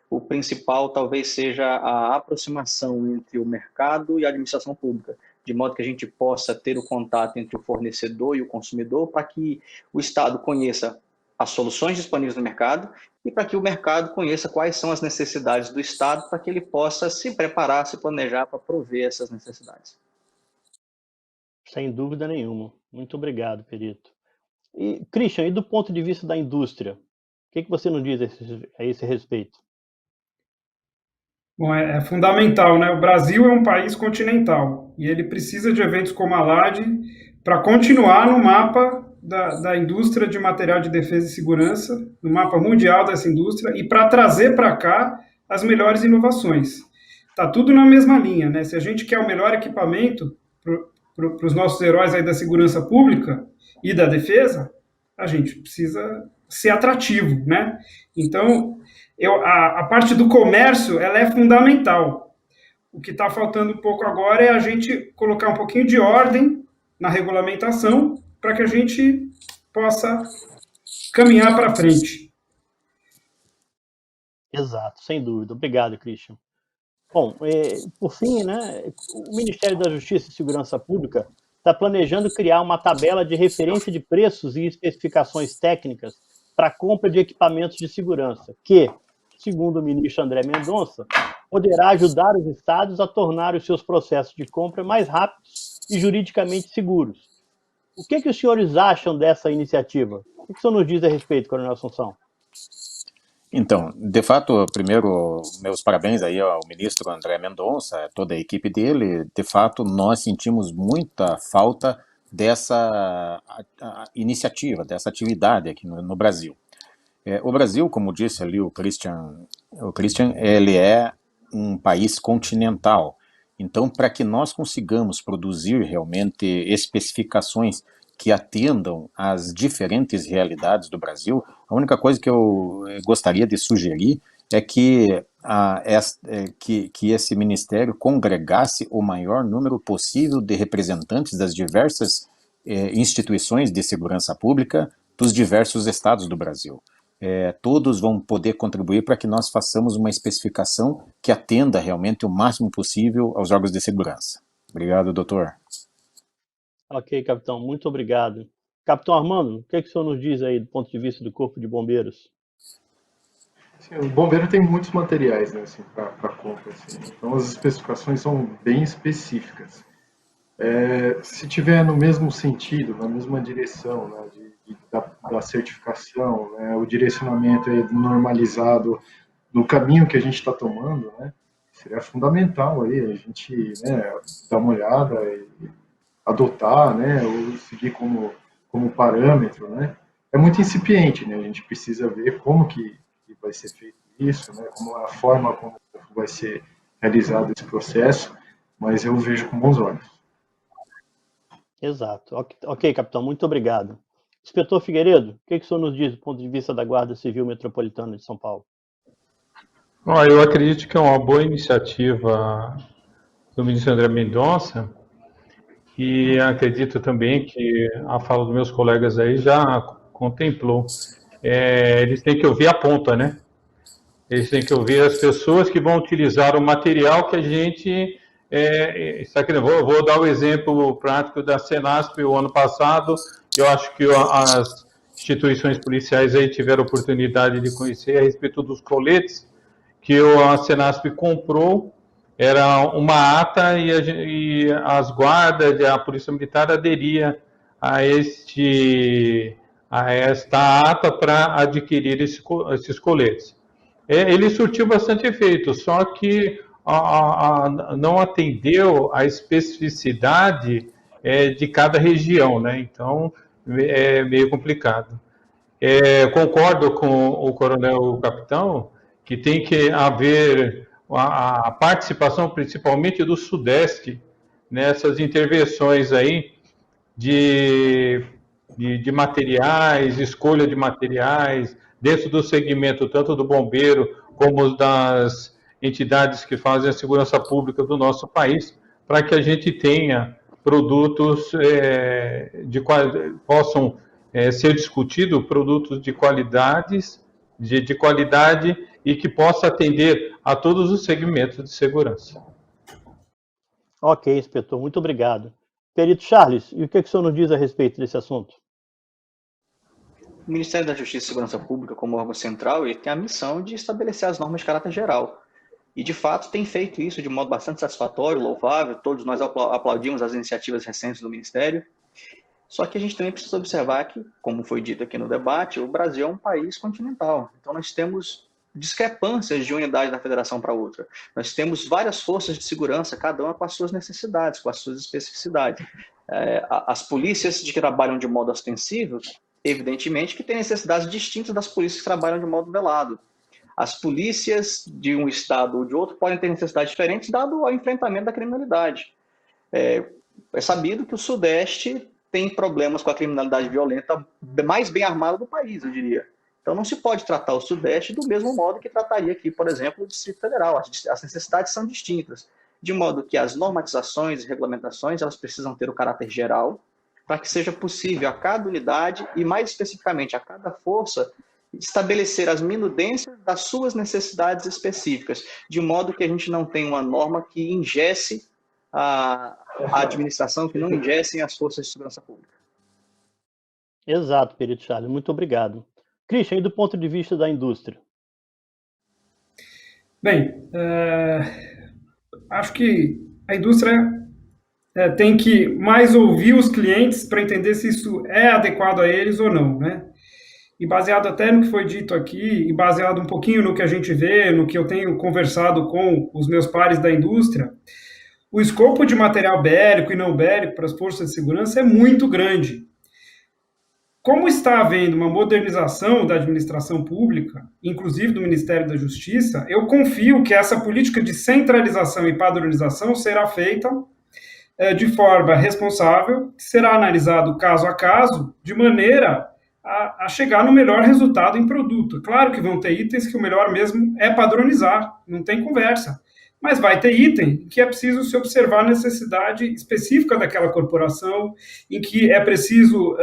o principal talvez seja a aproximação entre o mercado e a administração pública, de modo que a gente possa ter o contato entre o fornecedor e o consumidor para que o Estado conheça as soluções disponíveis no mercado e para que o mercado conheça quais são as necessidades do Estado para que ele possa se preparar, se planejar para prover essas necessidades. Sem dúvida nenhuma. Muito obrigado, perito. E, Christian, e do ponto de vista da indústria, o que você nos diz a esse respeito? Bom, é fundamental, né? O Brasil é um país continental e ele precisa de eventos como a LAD para continuar no mapa da indústria de material de defesa e segurança, no mapa mundial dessa indústria, e para trazer para cá as melhores inovações. Está tudo na mesma linha, né? Se a gente quer o melhor equipamento para os nossos heróis aí da segurança pública e da defesa, a gente precisa ser atrativo, né? Então, a parte do comércio, ela é fundamental. O que está faltando um pouco agora é a gente colocar um pouquinho de ordem na regulamentação para que a gente possa caminhar para frente. Exato, sem dúvida. Obrigado, Christian. Bom, por fim, né, o Ministério da Justiça e Segurança Pública está planejando criar uma tabela de referência de preços e especificações técnicas para a compra de equipamentos de segurança, que, segundo o ministro André Mendonça, poderá ajudar os estados a tornar os seus processos de compra mais rápidos e juridicamente seguros. O que os senhores acham dessa iniciativa? O que o senhor nos diz a respeito, Coronel Assunção? Então, de fato, primeiro, meus parabéns aí ao ministro André Mendonça, toda a equipe dele. De fato, nós sentimos muita falta dessa iniciativa, dessa atividade aqui no Brasil. O Brasil, como disse ali o Christian, ele é um país continental. Então, para que nós consigamos produzir realmente especificações que atendam às diferentes realidades do Brasil, a única coisa que eu gostaria de sugerir é que esse ministério congregasse o maior número possível de representantes das diversas instituições de segurança pública dos diversos estados do Brasil. Todos vão poder contribuir para que nós façamos uma especificação que atenda realmente o máximo possível aos órgãos de segurança. Obrigado, doutor. Ok, capitão, muito obrigado. Capitão Armando, o que o senhor nos diz aí do ponto de vista do Corpo de Bombeiros? Sim, o bombeiro tem muitos materiais, né, assim, para compra, assim. Então as especificações são bem específicas. Se tiver no mesmo sentido, na mesma direção, né, da certificação, né, o direcionamento normalizado no caminho que a gente está tomando, né, seria fundamental aí a gente, né, dar uma olhada e adotar, né, ou seguir como parâmetro, né. É muito incipiente, né, a gente precisa ver como que vai ser feito isso, né, como a forma como vai ser realizado esse processo, mas eu vejo com bons olhos. Exato. Ok, capitão, muito obrigado. Inspetor Figueiredo, o que o senhor nos diz do ponto de vista da Guarda Civil Metropolitana de São Paulo? Eu acredito que é uma boa iniciativa do ministro André Mendonça, e acredito também que a fala dos meus colegas aí já contemplou. Eles têm que ouvir a ponta, né? Eles têm que ouvir as pessoas que vão utilizar o material que a gente está querendo. Vou dar o exemplo prático da Senasp. O ano passado, eu acho que as instituições policiais aí tiveram oportunidade de conhecer a respeito dos coletes que a Senasp comprou. Era uma ata e as guardas e a Polícia Militar aderia a esta ata para adquirir esses coletes. Ele surtiu bastante efeito, só que não atendeu a especificidade de cada região, né? Então é meio complicado. Concordo com o coronel capitão que tem que haver a participação, principalmente do Sudeste, nessas intervenções aí de materiais, escolha de materiais, dentro do segmento tanto do bombeiro como das entidades que fazem a segurança pública do nosso país, para que a gente tenha produtos possam ser discutidos, produtos de qualidade e que possa atender a todos os segmentos de segurança. Ok, inspetor, muito obrigado. Perito Charles, e o que o senhor nos diz a respeito desse assunto? O Ministério da Justiça e Segurança Pública, como órgão central, ele tem a missão de estabelecer as normas de caráter geral. E, de fato, tem feito isso de modo bastante satisfatório, louvável. Todos nós aplaudimos as iniciativas recentes do Ministério. Só que a gente também precisa observar que, como foi dito aqui no debate, o Brasil é um país continental. Então, nós temos discrepâncias de unidade da federação para outra. Nós temos várias forças de segurança, cada uma com as suas necessidades, com as suas especificidades. As polícias que trabalham de modo ostensivo, evidentemente que têm necessidades distintas das polícias que trabalham de modo velado. As polícias de um estado ou de outro podem ter necessidades diferentes dado ao enfrentamento da criminalidade. É sabido que o Sudeste tem problemas com a criminalidade violenta mais bem armada do país, eu diria. Então não se pode tratar o Sudeste do mesmo modo que trataria aqui, por exemplo, o Distrito Federal. As necessidades são distintas, de modo que as normatizações e regulamentações elas precisam ter o caráter geral para que seja possível a cada unidade e, mais especificamente, a cada força estabelecer as minudências das suas necessidades específicas, de modo que a gente não tenha uma norma que ingesse a administração, que não ingessem as forças de segurança pública. Exato, perito Charles, muito obrigado. Christian, e do ponto de vista da indústria? Bem, acho que a indústria tem que mais ouvir os clientes para entender se isso é adequado a eles ou não, né? E baseado até no que foi dito aqui, e baseado um pouquinho no que a gente vê, no que eu tenho conversado com os meus pares da indústria, o escopo de material bélico e não bélico para as forças de segurança é muito grande. Como está havendo uma modernização da administração pública, inclusive do Ministério da Justiça, eu confio que essa política de centralização e padronização será feita de forma responsável, será analisado caso a caso, de maneira a chegar no melhor resultado em produto. Claro que vão ter itens que o melhor mesmo é padronizar, não tem conversa. Mas vai ter item que é preciso se observar a necessidade específica daquela corporação, em que é preciso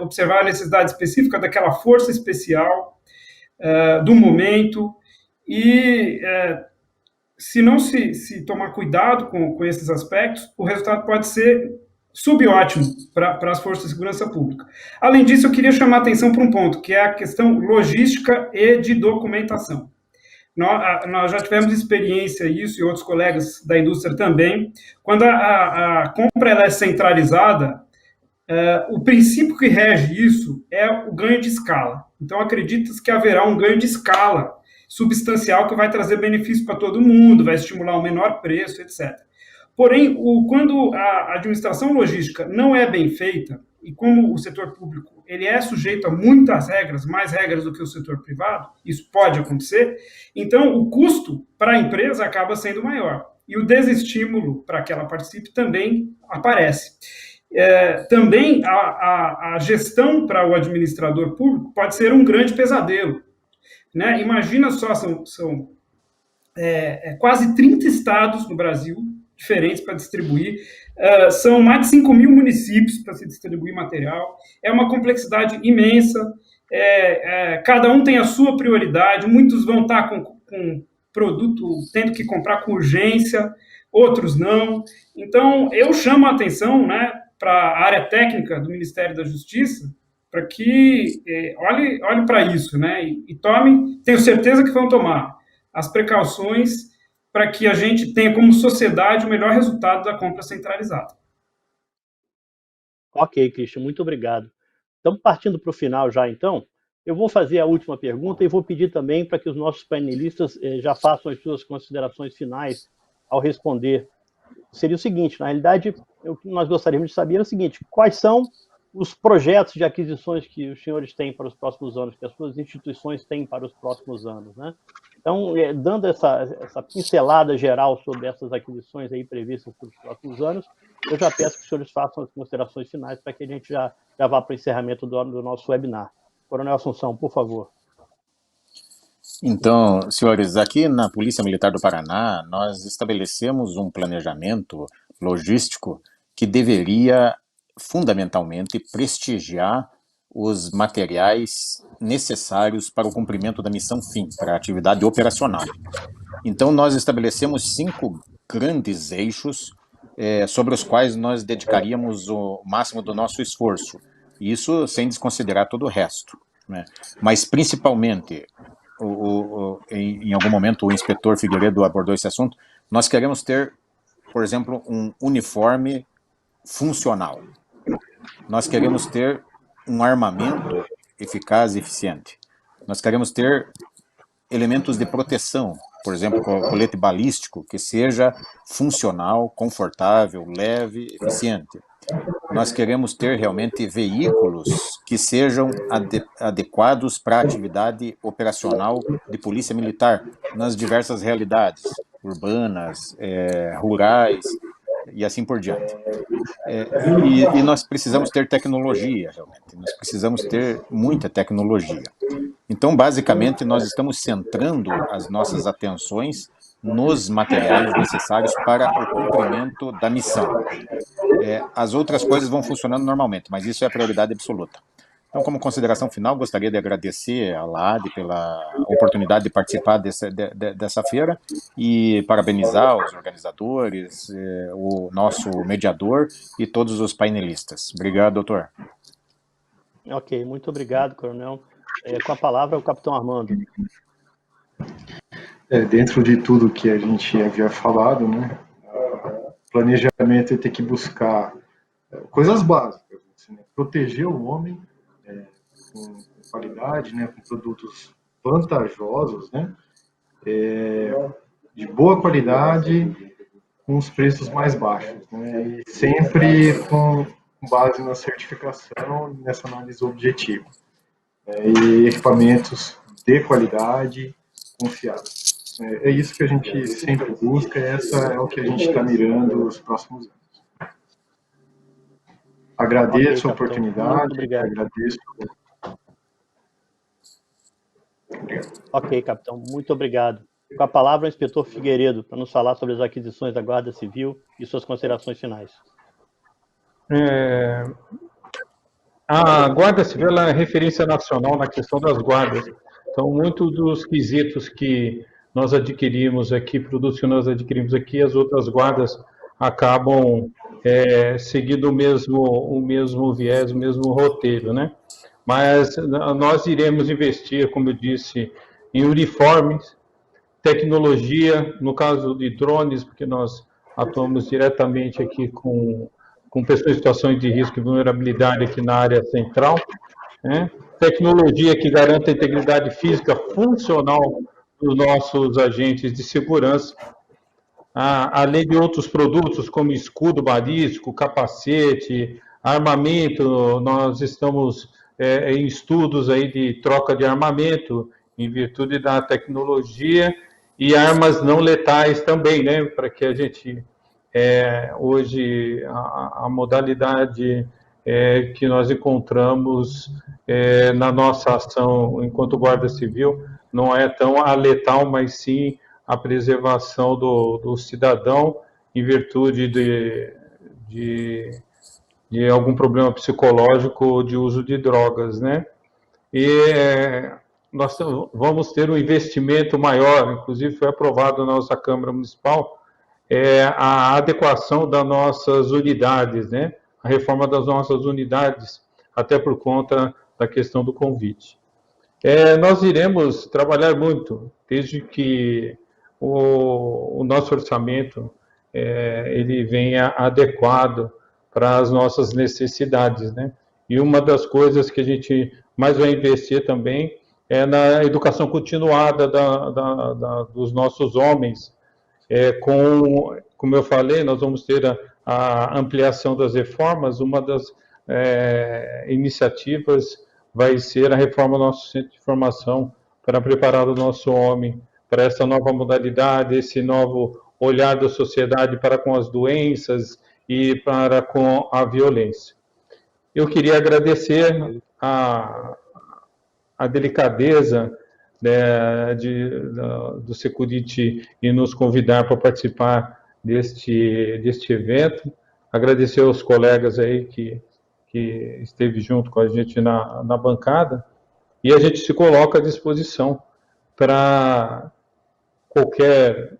observar a necessidade específica daquela força especial, do momento, e se não se tomar cuidado com esses aspectos, o resultado pode ser subótimo para as forças de segurança pública. Além disso, eu queria chamar a atenção para um ponto, que é a questão logística e de documentação. Nós já tivemos experiência isso, e outros colegas da indústria também. Quando a compra ela é centralizada, o princípio que rege isso é o ganho de escala. Então, acredita-se que haverá um ganho de escala substancial que vai trazer benefício para todo mundo, vai estimular um menor preço, etc. Porém, quando a administração logística não é bem feita, e como o setor público ele é sujeito a muitas regras, mais regras do que o setor privado, isso pode acontecer, então o custo para a empresa acaba sendo maior. E o desestímulo para que ela participe também aparece. Também a gestão para o administrador público pode ser um grande pesadelo. Né? Imagina só, são quase 30 estados no Brasil, diferentes para distribuir, são mais de 5 mil municípios para se distribuir material, é uma complexidade imensa, cada um tem a sua prioridade, muitos vão estar com produto tendo que comprar com urgência, outros não. Então, eu chamo a atenção, né, para a área técnica do Ministério da Justiça, para que olhe para isso, né, e tome, tenho certeza que vão tomar as precauções para que a gente tenha como sociedade o melhor resultado da compra centralizada. Ok, Christian, muito obrigado. Estamos partindo para o final já, então. Eu vou fazer a última pergunta e vou pedir também para que os nossos painelistas já façam as suas considerações finais ao responder. Seria o seguinte, na realidade, o que nós gostaríamos de saber é o seguinte: quais são os projetos de aquisições que os senhores têm para os próximos anos, que as suas instituições têm para os próximos anos, né? Então, dando essa pincelada geral sobre essas aquisições aí previstas para os próximos anos, eu já peço que os senhores façam as considerações finais para que a gente já vá para o encerramento do nosso webinar. Coronel Assunção, por favor. Então, senhores, aqui na Polícia Militar do Paraná, nós estabelecemos um planejamento logístico que deveria, fundamentalmente, prestigiar os materiais necessários para o cumprimento da missão fim, para a atividade operacional. Então, nós estabelecemos 5 grandes eixos sobre os quais nós dedicaríamos o máximo do nosso esforço. Isso sem desconsiderar todo o resto, né? Mas, principalmente, em algum momento o inspetor Figueiredo abordou esse assunto, nós queremos ter, por exemplo, um uniforme funcional. Nós queremos ter um armamento eficaz e eficiente. Nós queremos ter elementos de proteção, por exemplo, colete balístico, que seja funcional, confortável, leve, eficiente. Nós queremos ter realmente veículos que sejam adequados para a atividade operacional de polícia militar nas diversas realidades, urbanas, rurais e assim por diante. E nós precisamos ter tecnologia, realmente. Nós precisamos ter muita tecnologia. Então, basicamente, nós estamos centrando as nossas atenções nos materiais necessários para o cumprimento da missão. As outras coisas vão funcionando normalmente, mas isso é a prioridade absoluta. Então, como consideração final, gostaria de agradecer à LAD pela oportunidade de participar dessa feira e parabenizar os organizadores, o nosso mediador e todos os painelistas. Obrigado, doutor. Ok, muito obrigado, coronel. Com a palavra, o capitão Armando. Dentro de tudo que a gente havia falado, né, planejamento é ter que buscar coisas básicas, assim, né, proteger o homem com qualidade, né, com produtos vantajosos, né, de boa qualidade, com os preços mais baixos, né, e sempre com base na certificação, nessa análise objetiva, e equipamentos de qualidade, confiáveis. É isso que a gente sempre busca, essa é o que a gente está mirando nos próximos anos. Agradeço a oportunidade, agradeço. Ok, capitão, muito obrigado. Com a palavra, o inspetor Figueiredo, para nos falar sobre as aquisições da Guarda Civil e suas considerações finais. A Guarda Civil é referência nacional na questão das guardas. Então, muito dos quesitos que nós adquirimos aqui, produtos que nós adquirimos aqui, as outras guardas acabam seguindo o mesmo viés, o mesmo roteiro, né? Mas nós iremos investir, como eu disse, em uniformes, tecnologia, no caso de drones, porque nós atuamos diretamente aqui com pessoas em situações de risco e vulnerabilidade aqui na área central, né? Tecnologia que garanta a integridade física funcional dos nossos agentes de segurança, além de outros produtos como escudo balístico, capacete, armamento. Nós estamos em estudos aí de troca de armamento em virtude da tecnologia e armas não letais também, né? Para que a gente hoje a modalidade que nós encontramos na nossa ação enquanto Guarda Civil não é tão a letal, mas sim a preservação do cidadão em virtude de algum problema psicológico ou de uso de drogas, né? E nós vamos ter um investimento maior, inclusive foi aprovado na nossa Câmara Municipal, a adequação das nossas unidades, né? A reforma das nossas unidades, até por conta da questão do convite. Nós iremos trabalhar muito, desde que o nosso orçamento ele venha adequado para as nossas necessidades, né? E uma das coisas que a gente mais vai investir também é na educação continuada dos nossos homens. Como eu falei, nós vamos ter a ampliação das reformas. Uma das iniciativas vai ser a reforma do nosso centro de formação para preparar o nosso homem para essa nova modalidade, esse novo olhar da sociedade para com as doenças e para com a violência. Eu queria agradecer a delicadeza do Security em nos convidar para participar deste evento. Agradecer aos colegas aí que esteve junto com a gente na bancada, e a gente se coloca à disposição para qualquer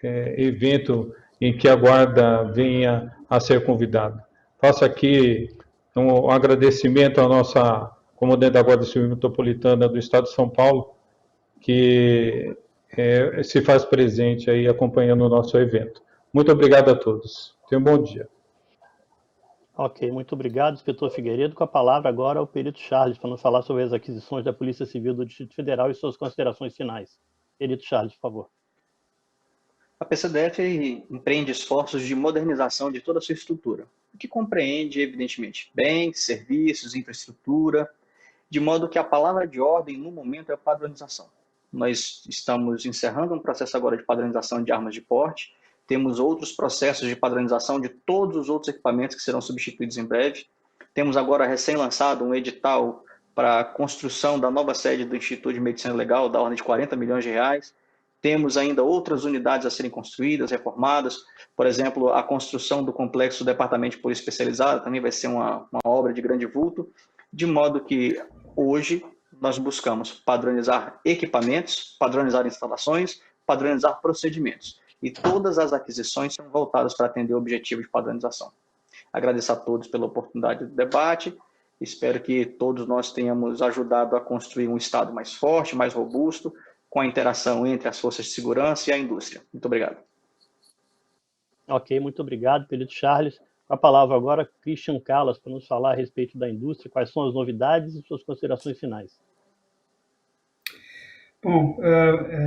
evento em que a Guarda venha a ser convidada. Faço aqui um agradecimento à nossa comandante da Guarda Civil Metropolitana do Estado de São Paulo, que se faz presente aí acompanhando o nosso evento. Muito obrigado a todos. Tenham um bom dia. Ok, muito obrigado, inspetor Figueiredo. Com a palavra agora o perito Charles, para nos falar sobre as aquisições da Polícia Civil do Distrito Federal e suas considerações finais. Perito Charles, por favor. A PCDF empreende esforços de modernização de toda a sua estrutura, o que compreende, evidentemente, bens, serviços, infraestrutura, de modo que a palavra de ordem no momento é a padronização. Nós estamos encerrando um processo agora de padronização de armas de porte, temos outros processos de padronização de todos os outros equipamentos que serão substituídos em breve. Temos agora recém-lançado um edital para a construção da nova sede do Instituto de Medicina Legal, da ordem de 40 milhões de reais. Temos ainda outras unidades a serem construídas, reformadas. Por exemplo, a construção do complexo do Departamento de Polícia Especializada também vai ser uma obra de grande vulto, de modo que hoje nós buscamos padronizar equipamentos, padronizar instalações, padronizar procedimentos. E todas as aquisições são voltadas para atender o objetivo de padronização. Agradeço a todos pela oportunidade do debate. Espero que todos nós tenhamos ajudado a construir um Estado mais forte, mais robusto, com a interação entre as forças de segurança e a indústria. Muito obrigado. Ok, muito obrigado, Perito Charles. Com a palavra agora, Christian Callas, para nos falar a respeito da indústria, quais são as novidades e suas considerações finais. Bom,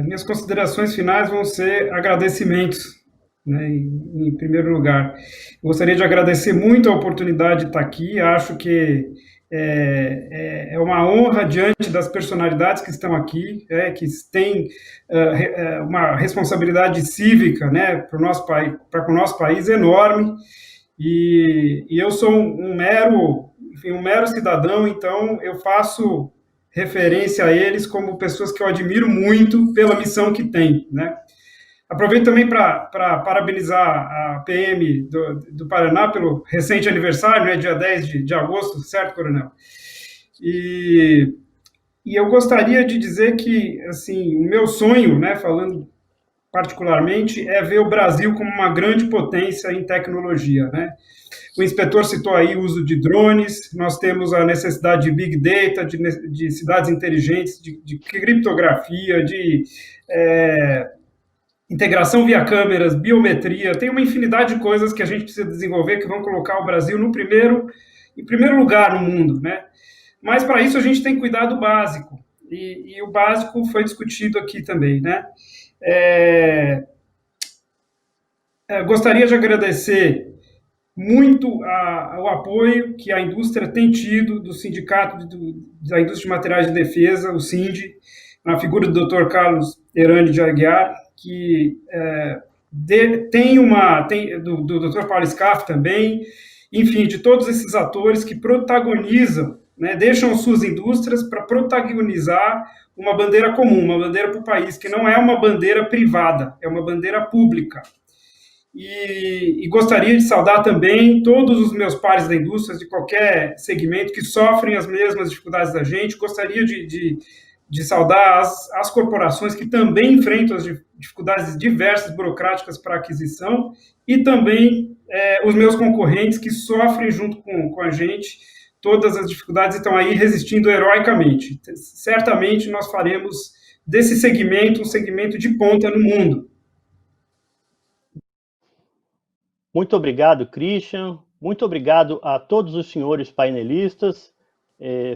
minhas considerações finais vão ser agradecimentos, né, em primeiro lugar. Gostaria de agradecer muito a oportunidade de estar aqui, acho que é uma honra diante das personalidades que estão aqui, que têm uma responsabilidade cívica, né, para o nosso país enorme, e eu sou um mero cidadão, então eu faço referência a eles como pessoas que eu admiro muito pela missão que têm, né? Aproveito também para parabenizar a PM do Paraná pelo recente aniversário, né, dia 10 de agosto, certo, Coronel? E eu gostaria de dizer que, assim, o meu sonho, né, falando particularmente, é ver o Brasil como uma grande potência em tecnologia, né? O inspetor citou aí o uso de drones, nós temos a necessidade de Big Data, de cidades inteligentes, de criptografia, de integração via câmeras, biometria, tem uma infinidade de coisas que a gente precisa desenvolver que vão colocar o Brasil em primeiro lugar no mundo, né? Mas para isso a gente tem que cuidar do básico, e o básico foi discutido aqui também, né? Gostaria de agradecer muito o apoio que a indústria tem tido do Sindicato da Indústria de Materiais de Defesa, o SINDI, na figura do Dr. Carlos Herani de Aguiar, que do Dr. Paulo Scaff também, enfim, de todos esses atores que protagonizam, né, deixam suas indústrias para protagonizar uma bandeira comum, uma bandeira para o país, que não é uma bandeira privada, é uma bandeira pública. E gostaria de saudar também todos os meus pares da indústria, de qualquer segmento, que sofrem as mesmas dificuldades da gente. Gostaria de saudar as corporações que também enfrentam as dificuldades diversas burocráticas para aquisição, e também os meus concorrentes que sofrem junto com a gente todas as dificuldades e estão aí resistindo heroicamente. Certamente nós faremos desse segmento um segmento de ponta no mundo. Muito obrigado, Christian. Muito obrigado a todos os senhores painelistas.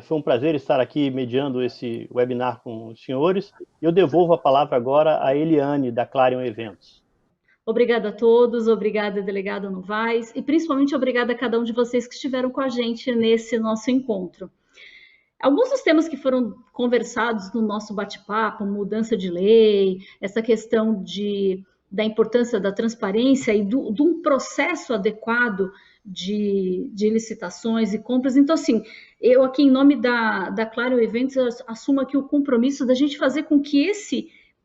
Foi um prazer estar aqui mediando esse webinar com os senhores. Eu devolvo a palavra agora a Eliane, da Clarion Eventos. Obrigada a todos, obrigada, delegada Novaes, e principalmente obrigada a cada um de vocês que estiveram com a gente nesse nosso encontro. Alguns dos temas que foram conversados no nosso bate-papo, mudança de lei, essa questão da importância da transparência e de um processo adequado de licitações e compras. Então, assim, eu aqui, em nome da Clarion Eventos, assumo aqui o compromisso da gente fazer com que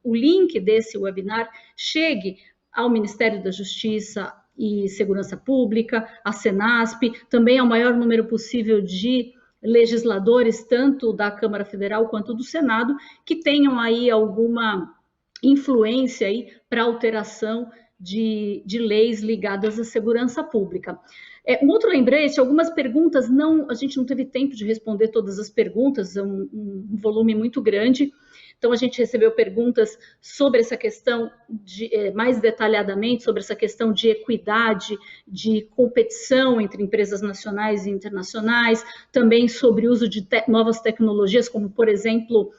o link desse webinar chegue ao Ministério da Justiça e Segurança Pública, à Senasp, também ao maior número possível de legisladores, tanto da Câmara Federal quanto do Senado, que tenham aí alguma influência aí para alteração de leis ligadas à segurança pública. Um outro lembrete, algumas perguntas, a gente não teve tempo de responder todas as perguntas, é um volume muito grande, então a gente recebeu perguntas sobre essa questão, mais detalhadamente, sobre essa questão de equidade, de competição entre empresas nacionais e internacionais, também sobre o uso de novas tecnologias, como, por exemplo,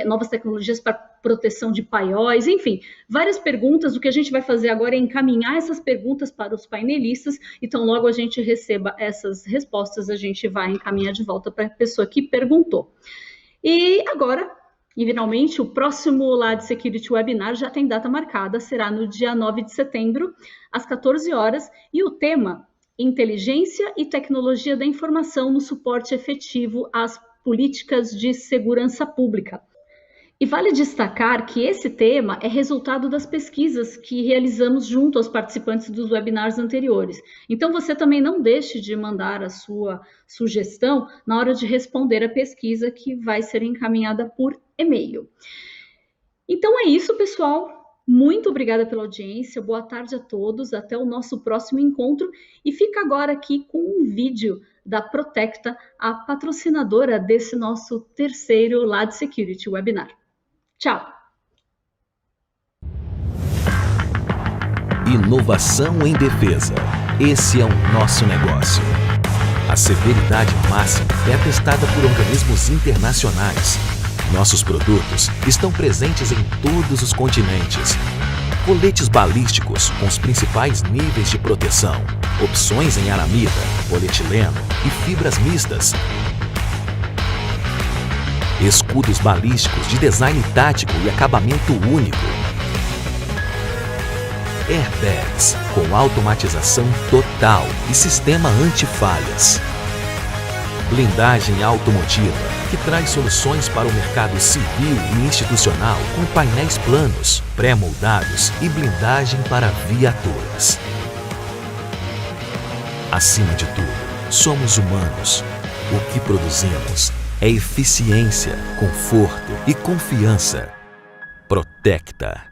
novas tecnologias para proteção de paióis, enfim, várias perguntas. O que a gente vai fazer agora é encaminhar essas perguntas para os painelistas, então logo a gente receba essas respostas, a gente vai encaminhar de volta para a pessoa que perguntou. E agora, e finalmente, o próximo LAD Security Webinar já tem data marcada, será no dia 9 de setembro, às 14 horas, e o tema: Inteligência e Tecnologia da Informação no Suporte Efetivo às Políticas de Segurança Pública. E vale destacar que esse tema é resultado das pesquisas que realizamos junto aos participantes dos webinars anteriores. Então, você também não deixe de mandar a sua sugestão na hora de responder a pesquisa, que vai ser encaminhada por e-mail. Então é isso, pessoal. Muito obrigada pela audiência, boa tarde a todos, até o nosso próximo encontro, e fica agora aqui com um vídeo da Protecta, a patrocinadora desse nosso terceiro LAD Security Webinar. Tchau! Inovação em defesa. Esse é o nosso negócio. A severidade máxima é atestada por organismos internacionais. Nossos produtos estão presentes em todos os continentes. Coletes balísticos com os principais níveis de proteção. Opções em aramida, polietileno e fibras mistas. Escudos balísticos de design tático e acabamento único. Airbags com automatização total e sistema anti-falhas. Blindagem automotiva, que traz soluções para o mercado civil e institucional com painéis planos, pré-moldados e blindagem para viaturas. Acima de tudo, somos humanos. O que produzimos é eficiência, conforto e confiança. Protecta.